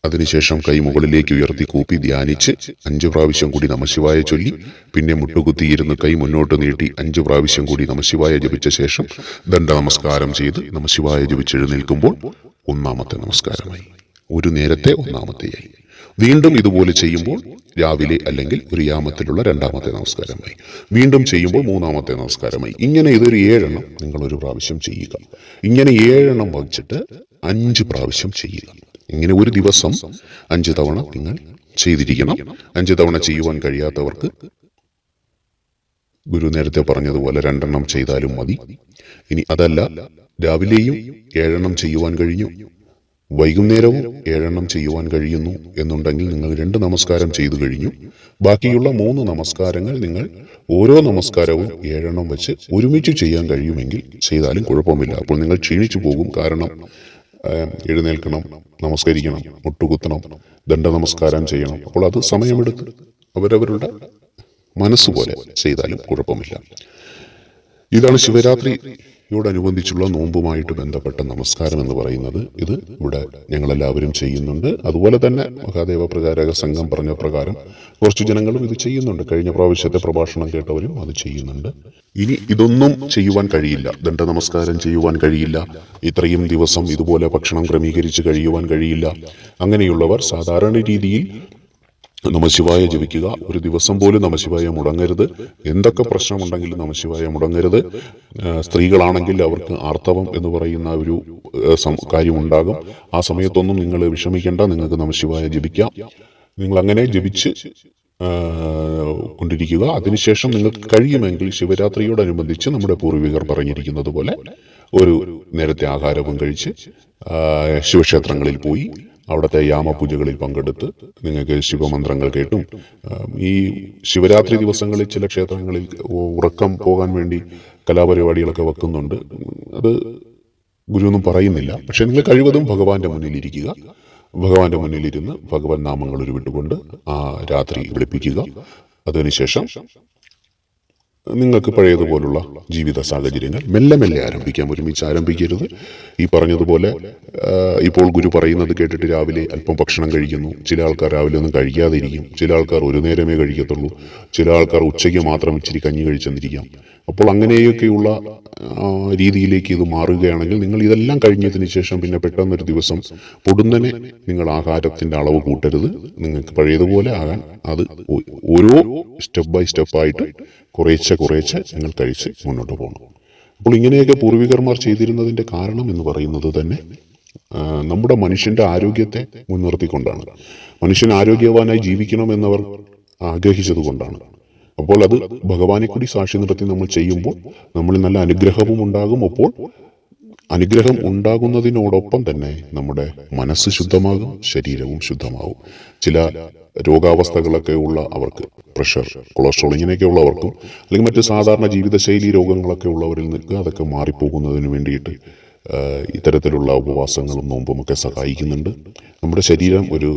അതിനുശേഷം കൈ മുകളിലേക്ക് ഉയർത്തി കൂപ്പി ധ്യാനിച്ച് 5 പ്രാവശ്യം കൂടി നമഃശിവായ ചൊല്ലി പിന്നെ മുട്ടുകുത്തിയിരുന്ന് കൈ മുന്നോട്ട് നീട്ടി 5 പ്രാവശ്യം കൂടി നമഃശിവായ ജപിച്ച ശേഷം ദണ്ഡ നമസ്കാരം ചെയ്ത് നമഃശിവായ ജപിച്ചെഴുന്നേൽക്കുമ്പോൾ 1-ാമത്തെ നമസ്കാരമായി. ഒരു നേരത്തെ 1-ാമത്തെയായി. വീണ്ടും ഇതുപോലെ ചെയ്യുമ്പോൾ രാവിലെ അല്ലെങ്കിൽ ഒരു യാമത്തിലുള്ള 2-ാമത്തെ നമസ്കാരമായി. വീണ്ടും ചെയ്യുമ്പോൾ 3-ാമത്തെ നമസ്കാരമായി. ഇങ്ങനെ ഇതൊരു 7 എണ്ണം നിങ്ങൾ ഒരു പ്രാവശ്യം ചെയ്യുക. ഇങ്ങനെ 7 എണ്ണം വഹിച്ചിട്ട് 5 പ്രാവശ്യം ചെയ്യുക. ഇങ്ങനെ ഒരു ദിവസം 5 തവണ നിങ്ങൾ ചെയ്തിരിക്കണം. 5 തവണ ചെയ്യുവാൻ കഴിയാത്തവർക്ക് ഗുരു നേരത്തെ പറഞ്ഞതുപോലെ 2 എണ്ണം ചെയ്താലും മതി. ഇനി അതല്ല, രാവിലെയും 7 എണ്ണം ചെയ്യുവാൻ കഴിഞ്ഞു, വൈകുന്നേരവും 7 എണ്ണം ചെയ്യുവാൻ കഴിയുന്നു എന്നുണ്ടെങ്കിൽ നിങ്ങൾ 2 നമസ്കാരം ചെയ്തു കഴിഞ്ഞു. ബാക്കിയുള്ള 3 നമസ്കാരങ്ങൾ നിങ്ങൾ ഓരോ നമസ്കാരവും 7 എണ്ണം വെച്ച് ഒരുമിച്ച് ചെയ്യാൻ കഴിയുമെങ്കിൽ ചെയ്താലും കുഴപ്പമില്ല. അപ്പോൾ നിങ്ങൾ ക്ഷീണിച്ചു പോകും. കാരണം എഴുന്നേൽക്കണം, നമസ്കരിക്കണം, മുട്ടുകുത്തണം, ദണ്ഡ നമസ്കാരം ചെയ്യണം. അപ്പോൾ അത് സമയമെടുത്ത് അവരവരുടെ മനസ്സുപോലെ ചെയ്താലും കുഴപ്പമില്ല. ഇതാണ് ശിവരാത്രിയോടനുബന്ധിച്ചുള്ള നോമ്പുമായിട്ട് ബന്ധപ്പെട്ട നമസ്കാരം എന്ന് പറയുന്നത്. ഇത് ഇവിടെ ഞങ്ങളെല്ലാവരും ചെയ്യുന്നുണ്ട്. അതുപോലെ തന്നെ മഹാദേവ പ്രചാരക സംഘം പറഞ്ഞ പ്രകാരം കുറച്ചു ജനങ്ങളും ഇത് ചെയ്യുന്നുണ്ട്. കഴിഞ്ഞ പ്രാവശ്യത്തെ പ്രഭാഷണം കേട്ടവരും അത് ചെയ്യുന്നുണ്ട്. ഇനി ഇതൊന്നും ചെയ്യുവാൻ കഴിയില്ല, ദണ്ഡ നമസ്കാരം ചെയ്യുവാൻ കഴിയില്ല, ഇത്രയും ദിവസം ഇതുപോലെ ഭക്ഷണം ക്രമീകരിച്ച് കഴിയുവാൻ കഴിയില്ല, അങ്ങനെയുള്ളവർ സാധാരണ രീതിയിൽ നമഃശിവായ ജപിക്കുക. ഒരു ദിവസം പോലും നമഃശിവായ മുടങ്ങരുത്. എന്തൊക്കെ പ്രശ്നമുണ്ടെങ്കിലും നമഃശിവായ മുടങ്ങരുത്. സ്ത്രീകളാണെങ്കിൽ അവർക്ക് ആർത്തവം എന്ന് പറയുന്ന ഒരു കാര്യമുണ്ടാകും. ആ സമയത്തൊന്നും നിങ്ങൾ വിഷമിക്കേണ്ട, നിങ്ങൾക്ക് നമഃശിവായ ജപിക്കാം. നിങ്ങൾ അങ്ങനെ ജപിച്ച് കൊണ്ടിരിക്കുക. അതിനുശേഷം നിങ്ങൾക്ക് കഴിയുമെങ്കിൽ ശിവരാത്രിയോടനുബന്ധിച്ച് നമ്മുടെ പൂർവികർ പറഞ്ഞിരിക്കുന്നത് പോലെ ഒരു നേരത്തെ ആഹാരവും കഴിച്ച് ശിവക്ഷേത്രങ്ങളിൽ പോയി അവിടുത്തെ യാമപൂജകളിൽ പങ്കെടുത്ത് നിങ്ങൾക്ക് ശിവമന്ത്രങ്ങൾ കേട്ടും, ഈ ശിവരാത്രി ദിവസങ്ങളിൽ ചില ക്ഷേത്രങ്ങളിൽ ഉറക്കം പോകാൻ വേണ്ടി കലാപരിപാടികളൊക്കെ വെക്കുന്നുണ്ട്. അത് ഗുരുവൊന്നും പറയുന്നില്ല. പക്ഷെ നിങ്ങൾ കഴിവതും ഭഗവാന്റെ മുന്നിലിരിക്കുക. ഭഗവാന്റെ മുന്നിലിരുന്ന് ഭഗവാൻ നാമങ്ങൾ ഉരുവിട്ടുകൊണ്ട് ആ രാത്രി വിളിപ്പിക്കുക. അതിനുശേഷം നിങ്ങൾക്ക് പഴയതുപോലുള്ള ജീവിത സാഹചര്യങ്ങൾ മെല്ലെ മെല്ലെ ആരംഭിക്കാം, ഒരുമിച്ച് ആരംഭിക്കരുത്. ഈ പറഞ്ഞതുപോലെ ഇപ്പോൾ ഗുരു പറയുന്നത് കേട്ടിട്ട് രാവിലെ അല്പം ഭക്ഷണം കഴിക്കുന്നു. ചില ആൾക്കാർ രാവിലെ ഒന്നും കഴിക്കാതെ ഇരിക്കും. ചില ആൾക്കാർ ഒരു നേരമേ കഴിക്കത്തുള്ളൂ. ചില ആൾക്കാർ ഉച്ചയ്ക്ക് മാത്രം ഇച്ചിരി കഞ്ഞി കഴിച്ചെന്നിരിക്കാം. അപ്പോൾ അങ്ങനെയൊക്കെയുള്ള രീതിയിലേക്ക് ഇത് മാറുകയാണെങ്കിൽ നിങ്ങൾ ഇതെല്ലാം കഴിഞ്ഞതിന് ശേഷം പിന്നെ പെട്ടെന്നൊരു ദിവസം പൊടുന്നനെ നിങ്ങൾ ആഹാരത്തിൻ്റെ അളവ് കൂട്ടരുത്. നിങ്ങൾക്ക് പഴയതുപോലെ ആകാൻ അത് ഓരോ സ്റ്റെപ്പ് ബൈ സ്റ്റെപ്പായിട്ട് കുറേശ്ശെ നിങ്ങൾ കഴിച്ച് മുന്നോട്ട് പോകണം. അപ്പോൾ ഇങ്ങനെയൊക്കെ പൂർവികർമാർ ചെയ്തിരുന്നതിൻ്റെ കാരണം എന്ന് പറയുന്നത് തന്നെ നമ്മുടെ മനുഷ്യന്റെ ആരോഗ്യത്തെ മുൻനിർത്തിക്കൊണ്ടാണ്. മനുഷ്യൻ ആരോഗ്യവാനായി ജീവിക്കണമെന്നവർ ആഗ്രഹിച്ചത് കൊണ്ടാണ്. അപ്പോൾ അത് ഭഗവാനെ കൂടി സാക്ഷി നിർത്തി നമ്മൾ ചെയ്യുമ്പോൾ നമ്മളിൽ നല്ല അനുഗ്രഹവും ഉണ്ടാകും. അപ്പോൾ അനുഗ്രഹം ഉണ്ടാകുന്നതിനോടൊപ്പം തന്നെ നമ്മുടെ മനസ്സ് ശുദ്ധമാകും, ശരീരവും ശുദ്ധമാകും. ചില രോഗാവസ്ഥകളൊക്കെ ഉള്ള അവർക്ക്, പ്രഷർ, കൊളസ്ട്രോൾ ഇങ്ങനെയൊക്കെ ഉള്ളവർക്കും, അല്ലെങ്കിൽ മറ്റ് സാധാരണ ജീവിതശൈലി രോഗങ്ങളൊക്കെ ഉള്ളവരിൽ നിന്ന് അതൊക്കെ മാറിപ്പോകുന്നതിന് വേണ്ടിയിട്ട് ഇത്തരത്തിലുള്ള ഉപവാസങ്ങളും നോമ്പുമൊക്കെ സഹായിക്കുന്നുണ്ട്. നമ്മുടെ ശരീരം ഒരു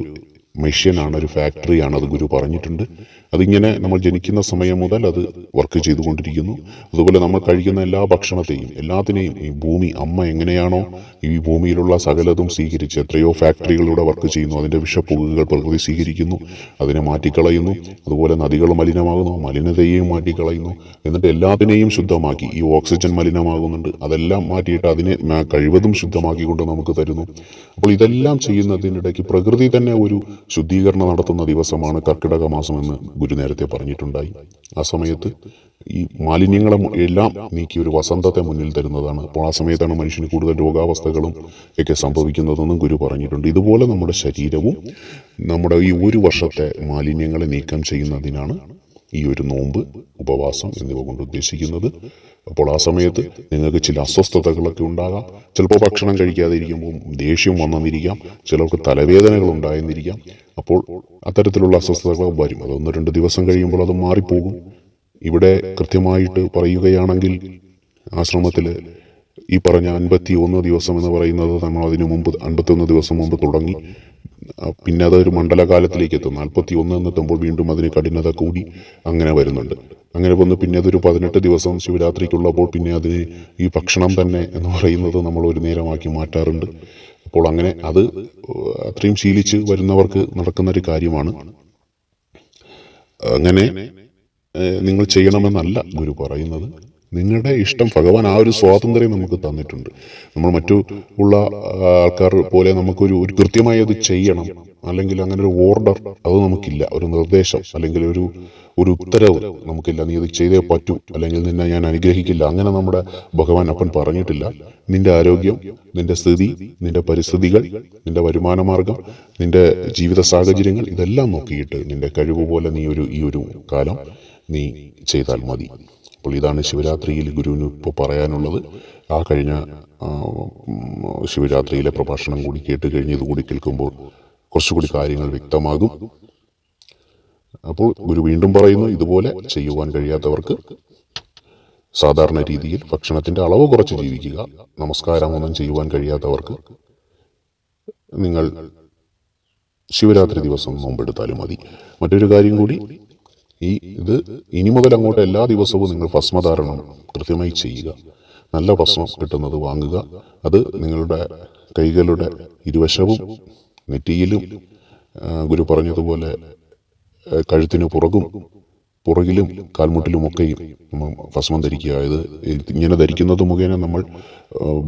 മെഷീനാണ്, ഒരു ഫാക്ടറിയാണ്, അത് ഗുരു പറഞ്ഞിട്ടുണ്ട്. അതിങ്ങനെ നമ്മൾ ജനിക്കുന്ന സമയം മുതൽ അത് വർക്ക് ചെയ്തുകൊണ്ടിരിക്കുന്നു. അതുപോലെ നമ്മൾ കഴിക്കുന്ന എല്ലാ ഭക്ഷണത്തെയും എല്ലാത്തിനെയും ഈ ഭൂമി അമ്മ എങ്ങനെയാണോ ഈ ഭൂമിയിലുള്ള സകലതും സ്വീകരിച്ച് എത്രയോ ഫാക്ടറികളിലൂടെ വർക്ക് ചെയ്യുന്നു, അതിൻ്റെ വിഷപ്പുകകൾ പ്രകൃതി സ്വീകരിക്കുന്നു, അതിനെ മാറ്റിക്കളയുന്നു. അതുപോലെ നദികൾ മലിനമാകുന്നു, മലിനതയെയും മാറ്റിക്കളയുന്നു. എന്നിട്ട് എല്ലാത്തിനെയും ശുദ്ധമാക്കി, ഈ ഓക്സിജൻ മലിനമാകുന്നുണ്ട്, അതെല്ലാം മാറ്റിയിട്ട് അതിനെ കഴിവതും ശുദ്ധമാക്കിക്കൊണ്ട് നമുക്ക് തരുന്നു. അപ്പോൾ ഇതെല്ലാം ചെയ്യുന്നതിനിടയ്ക്ക് പ്രകൃതി തന്നെ ഒരു ശുദ്ധീകരണം നടത്തുന്ന ദിവസമാണ് കർക്കിടക മാസം എന്ന് ഗുരു നേരത്തെ പറഞ്ഞിട്ടുണ്ടായി. ആ സമയത്ത് ഈ മാലിന്യങ്ങളെ എല്ലാം നീക്കി ഒരു വസന്തത്തെ മുന്നിൽ തരുന്നതാണ്. അപ്പോൾ ആ സമയത്താണ് മനുഷ്യന് കൂടുതൽ രോഗാവസ്ഥകളും ഒക്കെ സംഭവിക്കുന്നതെന്നും ഗുരു പറഞ്ഞിട്ടുണ്ട്. ഇതുപോലെ നമ്മുടെ ശരീരവും നമ്മുടെ ഈ ഒരു വർഷത്തെ മാലിന്യങ്ങളെ നീക്കം ചെയ്യുന്നതിനാണ് ഈ ഒരു നോമ്പ്, ഉപവാസം എന്നിവ കൊണ്ട് ഉദ്ദേശിക്കുന്നത്. അപ്പോൾ ആ സമയത്ത് നിങ്ങൾക്ക് ചില അസ്വസ്ഥതകളൊക്കെ ഉണ്ടാകാം. ചിലപ്പോൾ ഭക്ഷണം കഴിക്കാതെ ഇരിക്കുമ്പോൾ ദേഷ്യം വന്നെന്നിരിക്കാം, ചിലർക്ക് തലവേദനകൾ ഉണ്ടായെന്നിരിക്കാം. അപ്പോൾ അത്തരത്തിലുള്ള അസ്വസ്ഥതകൾ വരും. അത് 1-2 ദിവസം കഴിയുമ്പോൾ അത് മാറിപ്പോകും. ഇവിടെ കൃത്യമായിട്ട് പറയുകയാണെങ്കിൽ ആശ്രമത്തിൽ ഈ പറഞ്ഞ 51 ദിവസം എന്ന് പറയുന്നത് നമ്മൾ അതിനു മുമ്പ് 51 ദിവസം മുമ്പ് തുടങ്ങി. പിന്നെ അതൊരു മണ്ഡലകാലത്തിലേക്ക് എത്തും. 41 എന്നെത്തുമ്പോൾ വീണ്ടും അതിന് കഠിനത കൂടി അങ്ങനെ വരുന്നുണ്ട്. അങ്ങനെ വന്ന് പിന്നെ അതൊരു 18 ദിവസം ശിവരാത്രിക്കുള്ളപ്പോൾ പിന്നെ അതിന് ഈ ഭക്ഷണം തന്നെ എന്ന് പറയുന്നത് നമ്മൾ ഒരു നേരമാക്കി മാറ്റാറുണ്ട്. അപ്പോൾ അങ്ങനെ അത് അത്രയും ശീലിച്ച് വരുന്നവർക്ക് നടക്കുന്നൊരു കാര്യമാണ്. അങ്ങനെ നിങ്ങൾ ചെയ്യണമെന്നല്ല ഗുരു പറയുന്നത്. നിങ്ങളുടെ ഇഷ്ടം, ഭഗവാൻ ആ ഒരു സ്വാതന്ത്ര്യം നമുക്ക് തന്നിട്ടുണ്ട്. നമ്മൾ മറ്റു ഉള്ള ആൾക്കാർ പോലെ നമുക്കൊരു കൃത്യമായി അത് ചെയ്യണം, അല്ലെങ്കിൽ അങ്ങനെ ഒരു ഓർഡർ അത് നമുക്കില്ല. ഒരു നിർദ്ദേശം അല്ലെങ്കിൽ ഒരു ഉത്തരവ് നമുക്കില്ല. നീ അത് ചെയ്തേ പറ്റൂ, അല്ലെങ്കിൽ നിന്നെ ഞാൻ അനുഗ്രഹിക്കില്ല, അങ്ങനെ നമ്മുടെ ഭഗവാൻ അപ്പൻ പറഞ്ഞിട്ടില്ല. നിന്റെ ആരോഗ്യം, നിന്റെ സ്ഥിതി, നിന്റെ പരിസ്ഥിതികൾ, നിന്റെ വരുമാന മാർഗം, നിന്റെ ജീവിത സാഹചര്യങ്ങൾ ഇതെല്ലാം നോക്കിയിട്ട് നിന്റെ കഴിവ് പോലെ നീ ഈ ഒരു കാലം നീ ചെയ്താൽ മതി. അപ്പോൾ ഇതാണ് ശിവരാത്രിയിൽ ഗുരുവിന് ഇപ്പോൾ പറയാനുള്ളത്. ആ കഴിഞ്ഞ ശിവരാത്രിയിലെ പ്രഭാഷണം കൂടി കേട്ട് കഴിഞ്ഞ് ഇതുകൂടി കേൾക്കുമ്പോൾ കുറച്ചുകൂടി കാര്യങ്ങൾ വ്യക്തമാകും. അപ്പോൾ ഗുരു വീണ്ടും പറയുന്നു, ഇതുപോലെ ചെയ്യുവാൻ കഴിയാത്തവർക്ക് സാധാരണ രീതിയിൽ ഭക്ഷണത്തിന്റെ അളവ് കുറച്ച് ജീവിക്കുക. നമസ്കാരമൊന്നും ചെയ്യുവാൻ കഴിയാത്തവർക്ക് നിങ്ങൾ ശിവരാത്രി ദിവസം നോമ്പെടുത്താലും മതി. മറ്റൊരു കാര്യം കൂടി, ഇത് ഇനി മുതൽ അങ്ങോട്ട് എല്ലാ ദിവസവും നിങ്ങൾ ഭസ്മധാരണം കൃത്യമായി ചെയ്യുക. നല്ല ഭസ്മം കിട്ടുന്നത് വാങ്ങുക. അത് നിങ്ങളുടെ കൈകളുടെ ഇരുവശവും നെറ്റിയിലും ഗുരു പറഞ്ഞതുപോലെ കഴുത്തിന് പുറകിലും കാൽമുട്ടിലുമൊക്കെയും ഭസ്മം ധരിക്കുക. ഇത് ഇങ്ങനെ ധരിക്കുന്നത് മുഖേന നമ്മൾ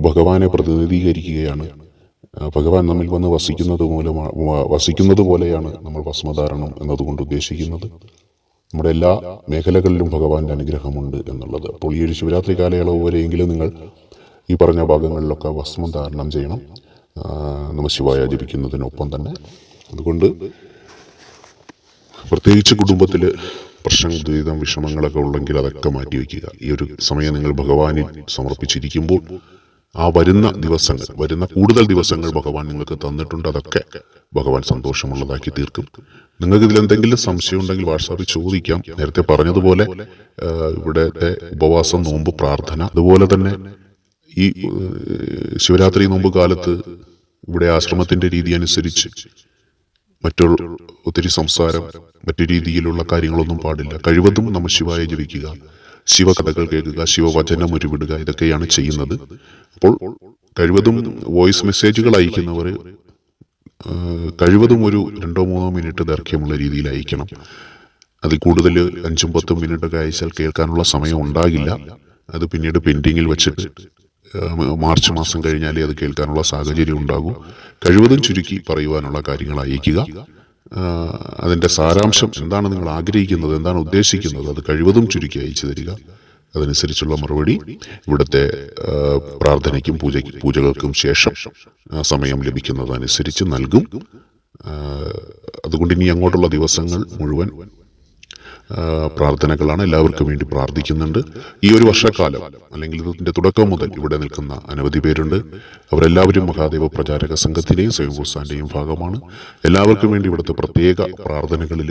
ഭഗവാനെ പ്രതിനിധീകരിക്കുകയാണ്. ഭഗവാൻ നമ്മിൽ വന്ന് വസിക്കുന്നത് പോലെയാണ് നമ്മൾ ഭസ്മധാരണം എന്നതുകൊണ്ട് ഉദ്ദേശിക്കുന്നത്. നമ്മുടെ എല്ലാ മേഖലകളിലും ഭഗവാന്റെ അനുഗ്രഹമുണ്ട് എന്നുള്ളത്. അപ്പോൾ ഈ ഒരു ശിവരാത്രി കാലയളവ് വരെയെങ്കിലും നിങ്ങൾ ഈ പറഞ്ഞ ഭാഗങ്ങളിലൊക്കെ ഭസ്മം ധാരണം ചെയ്യണം, നമഃശിവായ ജപിക്കുന്നതിനൊപ്പം തന്നെ. അതുകൊണ്ട് പ്രത്യേകിച്ച് കുടുംബത്തിൽ പ്രശ്നം, ദുരിതം, വിഷമങ്ങളൊക്കെ ഉണ്ടെങ്കിൽ അതൊക്കെ മാറ്റിവെക്കുക. ഈ ഒരു സമയം നിങ്ങൾ ഭഗവാനിൽ സമർപ്പിച്ചിരിക്കുമ്പോൾ ആ വരുന്ന കൂടുതൽ ദിവസങ്ങൾ ഭഗവാൻ നിങ്ങൾക്ക് തന്നിട്ടുണ്ട്. അതൊക്കെ ഭഗവാൻ സന്തോഷമുള്ളതാക്കി തീർക്കും. നിങ്ങൾക്ക് ഇതിലെന്തെങ്കിലും സംശയം ഉണ്ടെങ്കിൽ വാട്സാപ്പിൽ ചോദിക്കാം. നേരത്തെ പറഞ്ഞതുപോലെ ഇവിടുത്തെ ഉപവാസം, നോമ്പ്, പ്രാർത്ഥന, അതുപോലെ തന്നെ ഈ ശിവരാത്രി നോമ്പ് കാലത്ത് ഇവിടെ ആശ്രമത്തിന്റെ രീതി അനുസരിച്ച് ഒത്തിരി സംസാരം, മറ്റു രീതിയിലുള്ള കാര്യങ്ങളൊന്നും പാടില്ല. കഴിവതും നമഃശിവായ ജപിക്കുക, ശിവകഥകൾ കേൾക്കുക, ശിവവചനം ഉരുവിടുക, ഇതൊക്കെയാണ് ചെയ്യുന്നത്. അപ്പോൾ കഴിവതും വോയിസ് മെസ്സേജുകൾ അയക്കുന്നവർ കഴിവതും ഒരു 2-3 മിനിറ്റ് ദൈർഘ്യമുള്ള രീതിയിൽ അയക്കണം. അതിൽ കൂടുതൽ 5-10 മിനിറ്റൊക്കെ അയച്ചാൽ കേൾക്കാനുള്ള സമയം ഉണ്ടാകില്ല. അത് പിന്നീട് പെൻഡിങ്ങിൽ വെച്ചിട്ട് മാർച്ച് മാസം കഴിഞ്ഞാലേ അത് കേൾക്കാനുള്ള സാഹചര്യം ഉണ്ടാകൂ. കഴിവതും ചുരുക്കി പറയുവാനുള്ള കാര്യങ്ങൾ അയക്കുക. അതിൻ്റെ സാരാംശം എന്താണ് നിങ്ങൾ ആഗ്രഹിക്കുന്നത്, എന്താണ് ഉദ്ദേശിക്കുന്നത്, അത് കഴിവതും ചുരുക്കി അയച്ചു തരിക. അതനുസരിച്ചുള്ള മറുപടി ഇവിടുത്തെ പ്രാർത്ഥനയ്ക്കും പൂജകൾക്കും ശേഷം സമയം ലഭിക്കുന്നതനുസരിച്ച് നൽകും. അതുകൊണ്ട് ഇനി അങ്ങോട്ടുള്ള ദിവസങ്ങൾ മുഴുവൻ പ്രാർത്ഥനകളാണ്. എല്ലാവർക്കും വേണ്ടി പ്രാർത്ഥിക്കുന്നുണ്ട്. ഈ ഒരു വർഷക്കാലം അല്ലെങ്കിൽ ഇതിന്റെ തുടക്കം മുതൽ ഇവിടെ നിൽക്കുന്ന അനവധി പേരുണ്ട്. അവരെല്ലാവരും മഹാദേവ പ്രചാരക സംഘത്തിന്റെയും സ്വയംഭൂസാന്റെയും ഭാഗമാണ്. എല്ലാവർക്കും വേണ്ടി ഇവിടുത്തെ പ്രത്യേക പ്രാർത്ഥനകളിൽ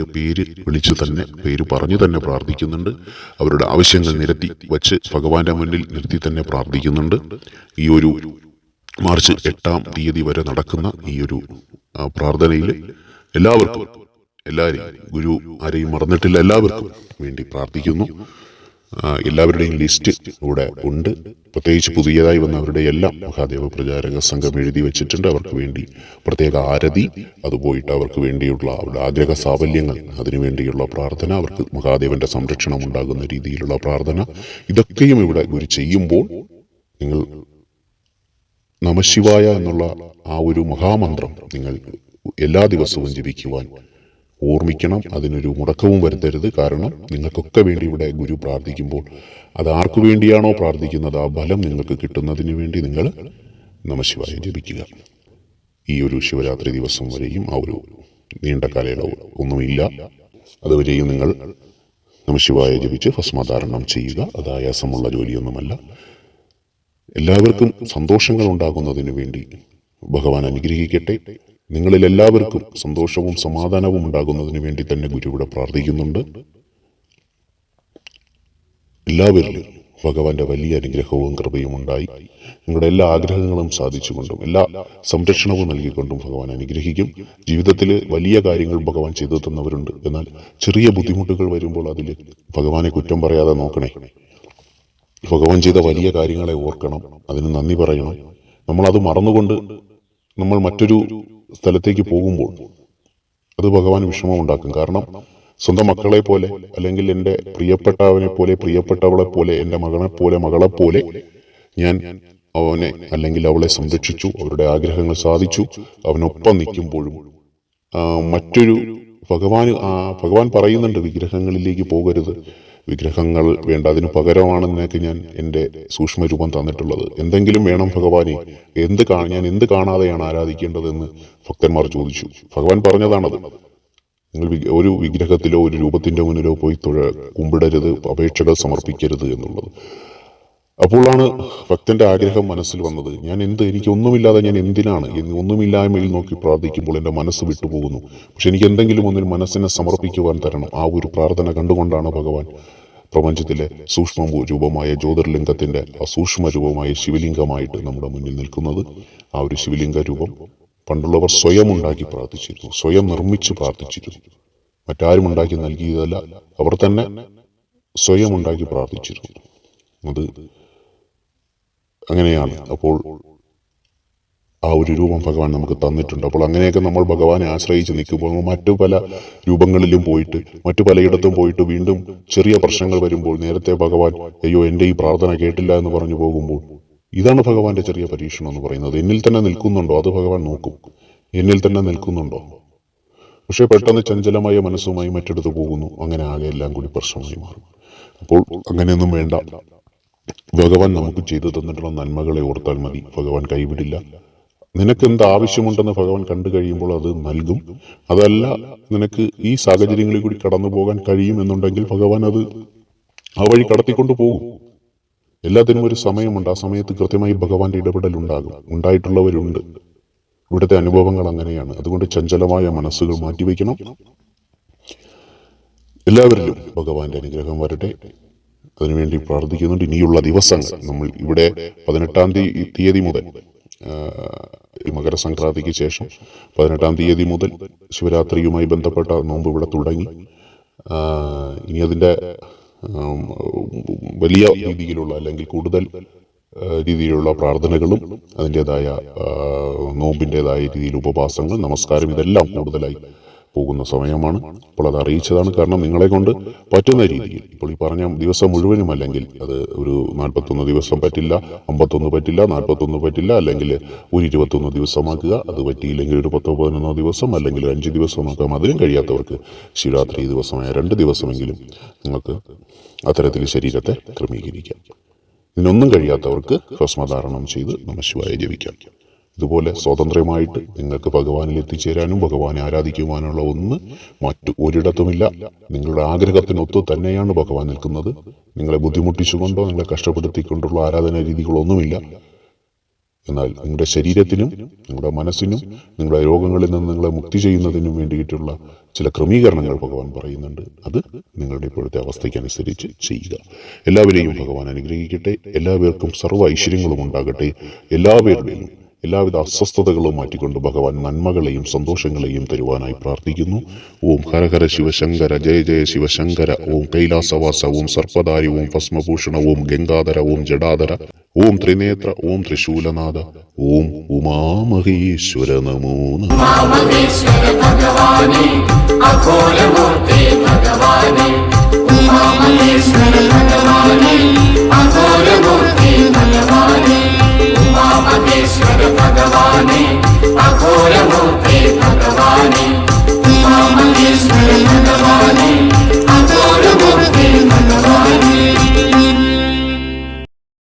പേര് പറഞ്ഞു തന്നെ പ്രാർത്ഥിക്കുന്നുണ്ട്. അവരുടെ ആവശ്യങ്ങൾ നിരത്തി വച്ച് ഭഗവാന്റെ മുന്നിൽ നിർത്തി തന്നെ പ്രാർത്ഥിക്കുന്നുണ്ട്. ഈ ഒരു മാർച്ച് 8-ാം തീയതി വരെ നടക്കുന്ന ഈ ഒരു പ്രാർത്ഥനയിൽ എല്ലാവരെയും ഗുരു ആരെയും മറന്നിട്ടില്ല, എല്ലാവർക്കും വേണ്ടി പ്രാർത്ഥിക്കുന്നു. എല്ലാവരുടെയും ലിസ്റ്റ് ഇവിടെ ഉണ്ട്. പ്രത്യേകിച്ച് പുതിയതായി വന്നവരുടെ എല്ലാം മഹാദേവ പ്രചാരക സംഘം എഴുതി വെച്ചിട്ടുണ്ട്. അവർക്ക് വേണ്ടി പ്രത്യേക ആരതി, അത് പോയിട്ട് അവർക്ക് വേണ്ടിയുള്ള അവരുടെ ആഗ്രഹ സാഫല്യങ്ങൾ, അതിനുവേണ്ടിയുള്ള പ്രാർത്ഥന, അവർക്ക് മഹാദേവന്റെ സംരക്ഷണം ഉണ്ടാകുന്ന രീതിയിലുള്ള പ്രാർത്ഥന, ഇതൊക്കെയും ഇവിടെ ഗുരു ചെയ്യുമ്പോൾ നിങ്ങൾ നമഃശിവായ എന്നുള്ള ആ ഒരു മഹാമന്ത്രം നിങ്ങൾ എല്ലാ ദിവസവും ജപിക്കുവാൻ ഓർമ്മിക്കണം. അതിനൊരു മുടക്കവും വരുത്തരുത്. കാരണം നിങ്ങൾക്കൊക്കെ വേണ്ടി ഇവിടെ ഗുരു പ്രാർത്ഥിക്കുമ്പോൾ അത് ആർക്കു വേണ്ടിയാണോ പ്രാർത്ഥിക്കുന്നത് ആ ഫലം നിങ്ങൾക്ക് കിട്ടുന്നതിന് വേണ്ടി നിങ്ങൾ നമഃശിവായ ജപിക്കുക. ഈ ഒരു ശിവരാത്രി ദിവസം വരെയും ആ ഒരു നീണ്ട കാലയളവ് ഒന്നുമില്ല, അതുവരെയും നിങ്ങൾ നമഃശിവായ ജപിച്ച് ഭസ്മധാരണം ചെയ്യുക. അത് ആയാസമുള്ള ജോലിയൊന്നുമല്ല. എല്ലാവർക്കും സന്തോഷങ്ങൾ ഉണ്ടാകുന്നതിന് വേണ്ടി ഭഗവാൻ അനുഗ്രഹിക്കട്ടെ. നിങ്ങളിൽ എല്ലാവർക്കും സന്തോഷവും സമാധാനവും ഉണ്ടാകുന്നതിന് വേണ്ടി തന്നെ ഗുരു ഇവിടെ പ്രാർത്ഥിക്കുന്നുണ്ട്. എല്ലാവരിലും ഭഗവാന്റെ വലിയ അനുഗ്രഹവും കൃപയും ഉണ്ടായി നിങ്ങളുടെ എല്ലാ ആഗ്രഹങ്ങളും സാധിച്ചുകൊണ്ടും എല്ലാ സംരക്ഷണവും നൽകിക്കൊണ്ടും ഭഗവാൻ അനുഗ്രഹിക്കും. ജീവിതത്തിൽ വലിയ കാര്യങ്ങൾ ഭഗവാൻ ചെയ്തു തന്നവരുണ്ട്. എന്നാൽ ചെറിയ ബുദ്ധിമുട്ടുകൾ വരുമ്പോൾ അതിൽ ഭഗവാനെ കുറ്റം പറയാതെ നോക്കണേ. ഭഗവാൻ ചെയ്ത വലിയ കാര്യങ്ങളെ ഓർക്കണം, അതിന് നന്ദി പറയണം. നമ്മളത് മറന്നുകൊണ്ട് നമ്മൾ മറ്റൊരു സ്ഥലത്തേക്ക് പോകുമ്പോൾ അത് ഭഗവാൻ വിഷമം ഉണ്ടാക്കും. കാരണം സ്വന്തം മക്കളെ പോലെ, അല്ലെങ്കിൽ എൻ്റെ പ്രിയപ്പെട്ടവനെ പോലെ, പ്രിയപ്പെട്ടവളെ പോലെ, എൻ്റെ മകളെ പോലെ ഞാൻ അവനെ അല്ലെങ്കിൽ അവളെ സംരക്ഷിച്ചു, അവരുടെ ആഗ്രഹങ്ങൾ സാധിച്ചു. അവനൊപ്പം നിൽക്കുമ്പോഴും മറ്റൊരു ഭഗവാൻ പറയുന്നുണ്ട്, വിഗ്രഹങ്ങളിലേക്ക് പോകരുത്, വിഗ്രഹങ്ങൾ വേണ്ട, അതിന് പകരമാണെന്നൊക്കെ ഞാൻ എൻ്റെ സൂക്ഷ്മരൂപം തന്നിട്ടുള്ളത്. എന്തെങ്കിലും വേണം ഭഗവാനെ, ഞാൻ എന്ത് കാണാതെയാണ് ആരാധിക്കേണ്ടതെന്ന് ഭക്തന്മാർ ചോദിച്ചു. ഭഗവാൻ പറഞ്ഞതാണത്. നിങ്ങൾ ഒരു വിഗ്രഹത്തിലോ ഒരു രൂപത്തിന്റെ മുന്നിലോ പോയി കുമ്പിടരുത്, അപേക്ഷകൾ സമർപ്പിക്കരുത് എന്നുള്ളത്. അപ്പോഴാണ് ഭക്തന്റെ ആഗ്രഹം മനസ്സിൽ വന്നത്, എനിക്കൊന്നുമില്ലാതെ ഞാൻ എന്തിനാണ് ഒന്നുമില്ലായ്മയിൽ നോക്കി പ്രാർത്ഥിക്കുമ്പോൾ എൻ്റെ മനസ്സ് വിട്ടുപോകുന്നു. പക്ഷെ എനിക്ക് എന്തെങ്കിലും ഒന്നിന് മനസ്സിനെ സമർപ്പിക്കുവാൻ തരണം. ആ ഒരു പ്രാർത്ഥന കണ്ടുകൊണ്ടാണ് ഭഗവാൻ പ്രപഞ്ചത്തിലെ സൂക്ഷ്മ രൂപമായ ജ്യോതിർലിംഗത്തിന്റെ സൂക്ഷ്മ രൂപമായ ശിവലിംഗമായിട്ട് നമ്മുടെ മുന്നിൽ നിൽക്കുന്നത്. ആ ഒരു ശിവലിംഗ രൂപം പണ്ടുള്ളവർ സ്വയം ഉണ്ടാക്കി പ്രാർത്ഥിച്ചിരുന്നു, സ്വയം നിർമ്മിച്ച് പ്രാർത്ഥിച്ചിരുന്നു. മറ്റാരും ഉണ്ടാക്കി നൽകിയതല്ല, അവർ തന്നെ സ്വയം ഉണ്ടാക്കി പ്രാർത്ഥിച്ചിരുന്നു. അത് അങ്ങനെയാണ്. അപ്പോൾ ആ ഒരു രൂപം ഭഗവാൻ നമുക്ക് തന്നിട്ടുണ്ട്. അപ്പോൾ അങ്ങനെയൊക്കെ നമ്മൾ ഭഗവാനെ ആശ്രയിച്ച് നിൽക്കുമ്പോൾ മറ്റു പല രൂപങ്ങളിലും പോയിട്ട്, മറ്റു പലയിടത്തും പോയിട്ട് വീണ്ടും ചെറിയ പ്രശ്നങ്ങൾ വരുമ്പോൾ നേരത്തെ ഭഗവാൻ അയ്യോ എൻ്റെ ഈ പ്രാർത്ഥന കേട്ടില്ല എന്ന് പറഞ്ഞു പോകുമ്പോൾ, ഇതാണ് ഭഗവാന്റെ ചെറിയ പരീക്ഷണം എന്ന് പറയുന്നത്. എന്നിൽ തന്നെ നിൽക്കുന്നുണ്ടോ, അത് ഭഗവാൻ നോക്കും. എന്നിൽ തന്നെ നിൽക്കുന്നുണ്ടോ? പക്ഷെ പെട്ടെന്ന് ചഞ്ചലമായ മനസ്സുമായി മറ്റെടുത്ത് പോകുന്നു. അങ്ങനെ ആകെ എല്ലാം കൂടി പ്രശ്നമായി മാറും. അപ്പോൾ അങ്ങനെയൊന്നും വേണ്ട. ഭഗവാൻ നമുക്ക് ചെയ്തു തന്നിട്ടുള്ള നന്മകളെ ഓർത്താൽ മതി. ഭഗവാൻ കൈവിടില്ല. നിനക്ക് എന്ത് ആവശ്യമുണ്ടെന്ന് ഭഗവാൻ കണ്ടു കഴിയുമ്പോൾ അത് നൽകും. അതല്ല, നിനക്ക് ഈ സാഹചര്യങ്ങളിൽ കൂടി കടന്നു പോകാൻ കഴിയുമെന്നുണ്ടെങ്കിൽ ഭഗവാൻ അത് ആ വഴി കടത്തിക്കൊണ്ടു പോകും. എല്ലാത്തിനും ഒരു സമയമുണ്ട്. ആ സമയത്ത് കൃത്യമായി ഭഗവാന്റെ ഇടപെടൽ ഉണ്ടാകും. ഉണ്ടായിട്ടുള്ളവരുണ്ട്. ഇവിടുത്തെ അനുഭവങ്ങൾ അങ്ങനെയാണ്. അതുകൊണ്ട് ചഞ്ചലമായ മനസ്സുകൾ മാറ്റിവെക്കണം. എല്ലാവരിലും ഭഗവാന്റെ അനുഗ്രഹം വരട്ടെ, അതിനുവേണ്ടി പ്രാർത്ഥിക്കുന്നുണ്ട്. ഇനിയുള്ള ദിവസങ്ങൾ നമ്മൾ ഇവിടെ 18-ാം തീയതി മുതൽ, മകരസംക്രാന്തിക്ക് ശേഷം 18-ാം തീയതി മുതൽ ശിവരാത്രിയുമായി ബന്ധപ്പെട്ട നോമ്പ് ഇവിടെ തുടങ്ങി. ഇനി അതിൻ്റെ വലിയ രീതിയിലുള്ള അല്ലെങ്കിൽ കൂടുതൽ രീതിയിലുള്ള പ്രാർത്ഥനകളും അതിൻ്റെതായ നോമ്പിൻ്റെതായ രീതിയിൽ ഉപവാസങ്ങൾ, നമസ്കാരം, ഇതെല്ലാം കൂടുതലായി പോകുന്ന സമയമാണ്. അപ്പോൾ അത് അറിയിച്ചതാണ്. കാരണം നിങ്ങളെ കൊണ്ട് പറ്റുന്ന രീതിയിൽ, ഇപ്പോൾ ഈ പറഞ്ഞ ദിവസം മുഴുവനും അല്ലെങ്കിൽ അത് ഒരു 41 ദിവസം പറ്റില്ല, 51 പറ്റില്ല, 41 പറ്റില്ല, അല്ലെങ്കിൽ ഒരു 21 ദിവസമാക്കുക. അത് പറ്റിയില്ലെങ്കിൽ ഒരു 10-11 ദിവസം, അല്ലെങ്കിൽ 5 ദിവസം നോക്കാം. അതിലും കഴിയാത്തവർക്ക് ശിവരാത്രി ദിവസമായ 2 ദിവസമെങ്കിലും നിങ്ങൾക്ക് അത്തരത്തിൽ ശരീരത്തെ ക്രമീകരിക്കാം. ഇതിനൊന്നും കഴിയാത്തവർക്ക് ഭസ്മധാരണം ചെയ്ത് നമഃശിവായ ജപിക്കാം. ഇതുപോലെ സ്വതന്ത്രമായിട്ട് നിങ്ങൾക്ക് ഭഗവാനിൽ എത്തിച്ചേരാനും ഭഗവാനെ ആരാധിക്കുവാനുള്ള ഒന്ന് മറ്റു ഒരിടത്തുമില്ല. നിങ്ങളുടെ ആഗ്രഹത്തിനൊത്തു തന്നെയാണ് ഭഗവാൻ നിൽക്കുന്നത്. നിങ്ങളെ ബുദ്ധിമുട്ടിച്ചുകൊണ്ടോ നിങ്ങളെ കഷ്ടപ്പെടുത്തിക്കൊണ്ടുള്ള ആരാധനാ രീതികളൊന്നുമില്ല. എന്നാൽ നിങ്ങളുടെ ശരീരത്തിനും നിങ്ങളുടെ മനസ്സിനും നിങ്ങളുടെ രോഗങ്ങളിൽ നിന്ന് നിങ്ങളെ മുക്തി ചെയ്യുന്നതിനും വേണ്ടിയിട്ടുള്ള ചില ക്രമീകരണങ്ങൾ ഭഗവാൻ പറയുന്നുണ്ട്. അത് നിങ്ങളുടെ ഇപ്പോഴത്തെ അവസ്ഥയ്ക്കനുസരിച്ച് ചെയ്യുക. എല്ലാവരെയും ഭഗവാൻ അനുഗ്രഹിക്കട്ടെ. എല്ലാവർക്കും സർവ്വ ഐശ്വര്യങ്ങളും ഉണ്ടാകട്ടെ. എല്ലാവരുടെയും എല്ലാവിധ അസ്വസ്ഥതകളും മാറ്റിക്കൊണ്ട് ഭഗവാൻ നന്മകളെയും സന്തോഷങ്ങളെയും തരുവാനായി പ്രാർത്ഥിക്കുന്നു. ഓം ഹര ഹര ശിവശങ്കര, ജയ ജയ ശിവശങ്കര. ഓം കൈലാസവാസ, ഓം സർപ്പധാരി, ഓം ഭസ്മഭൂഷണ, ഓം ഗംഗാധര, ഓം ജടാധര, ഓം ത്രിനേത്ര, ഓം ത്രിശൂലനാഥ, ഓം ഉമാമഹേശ്വര നമോ നമഃ.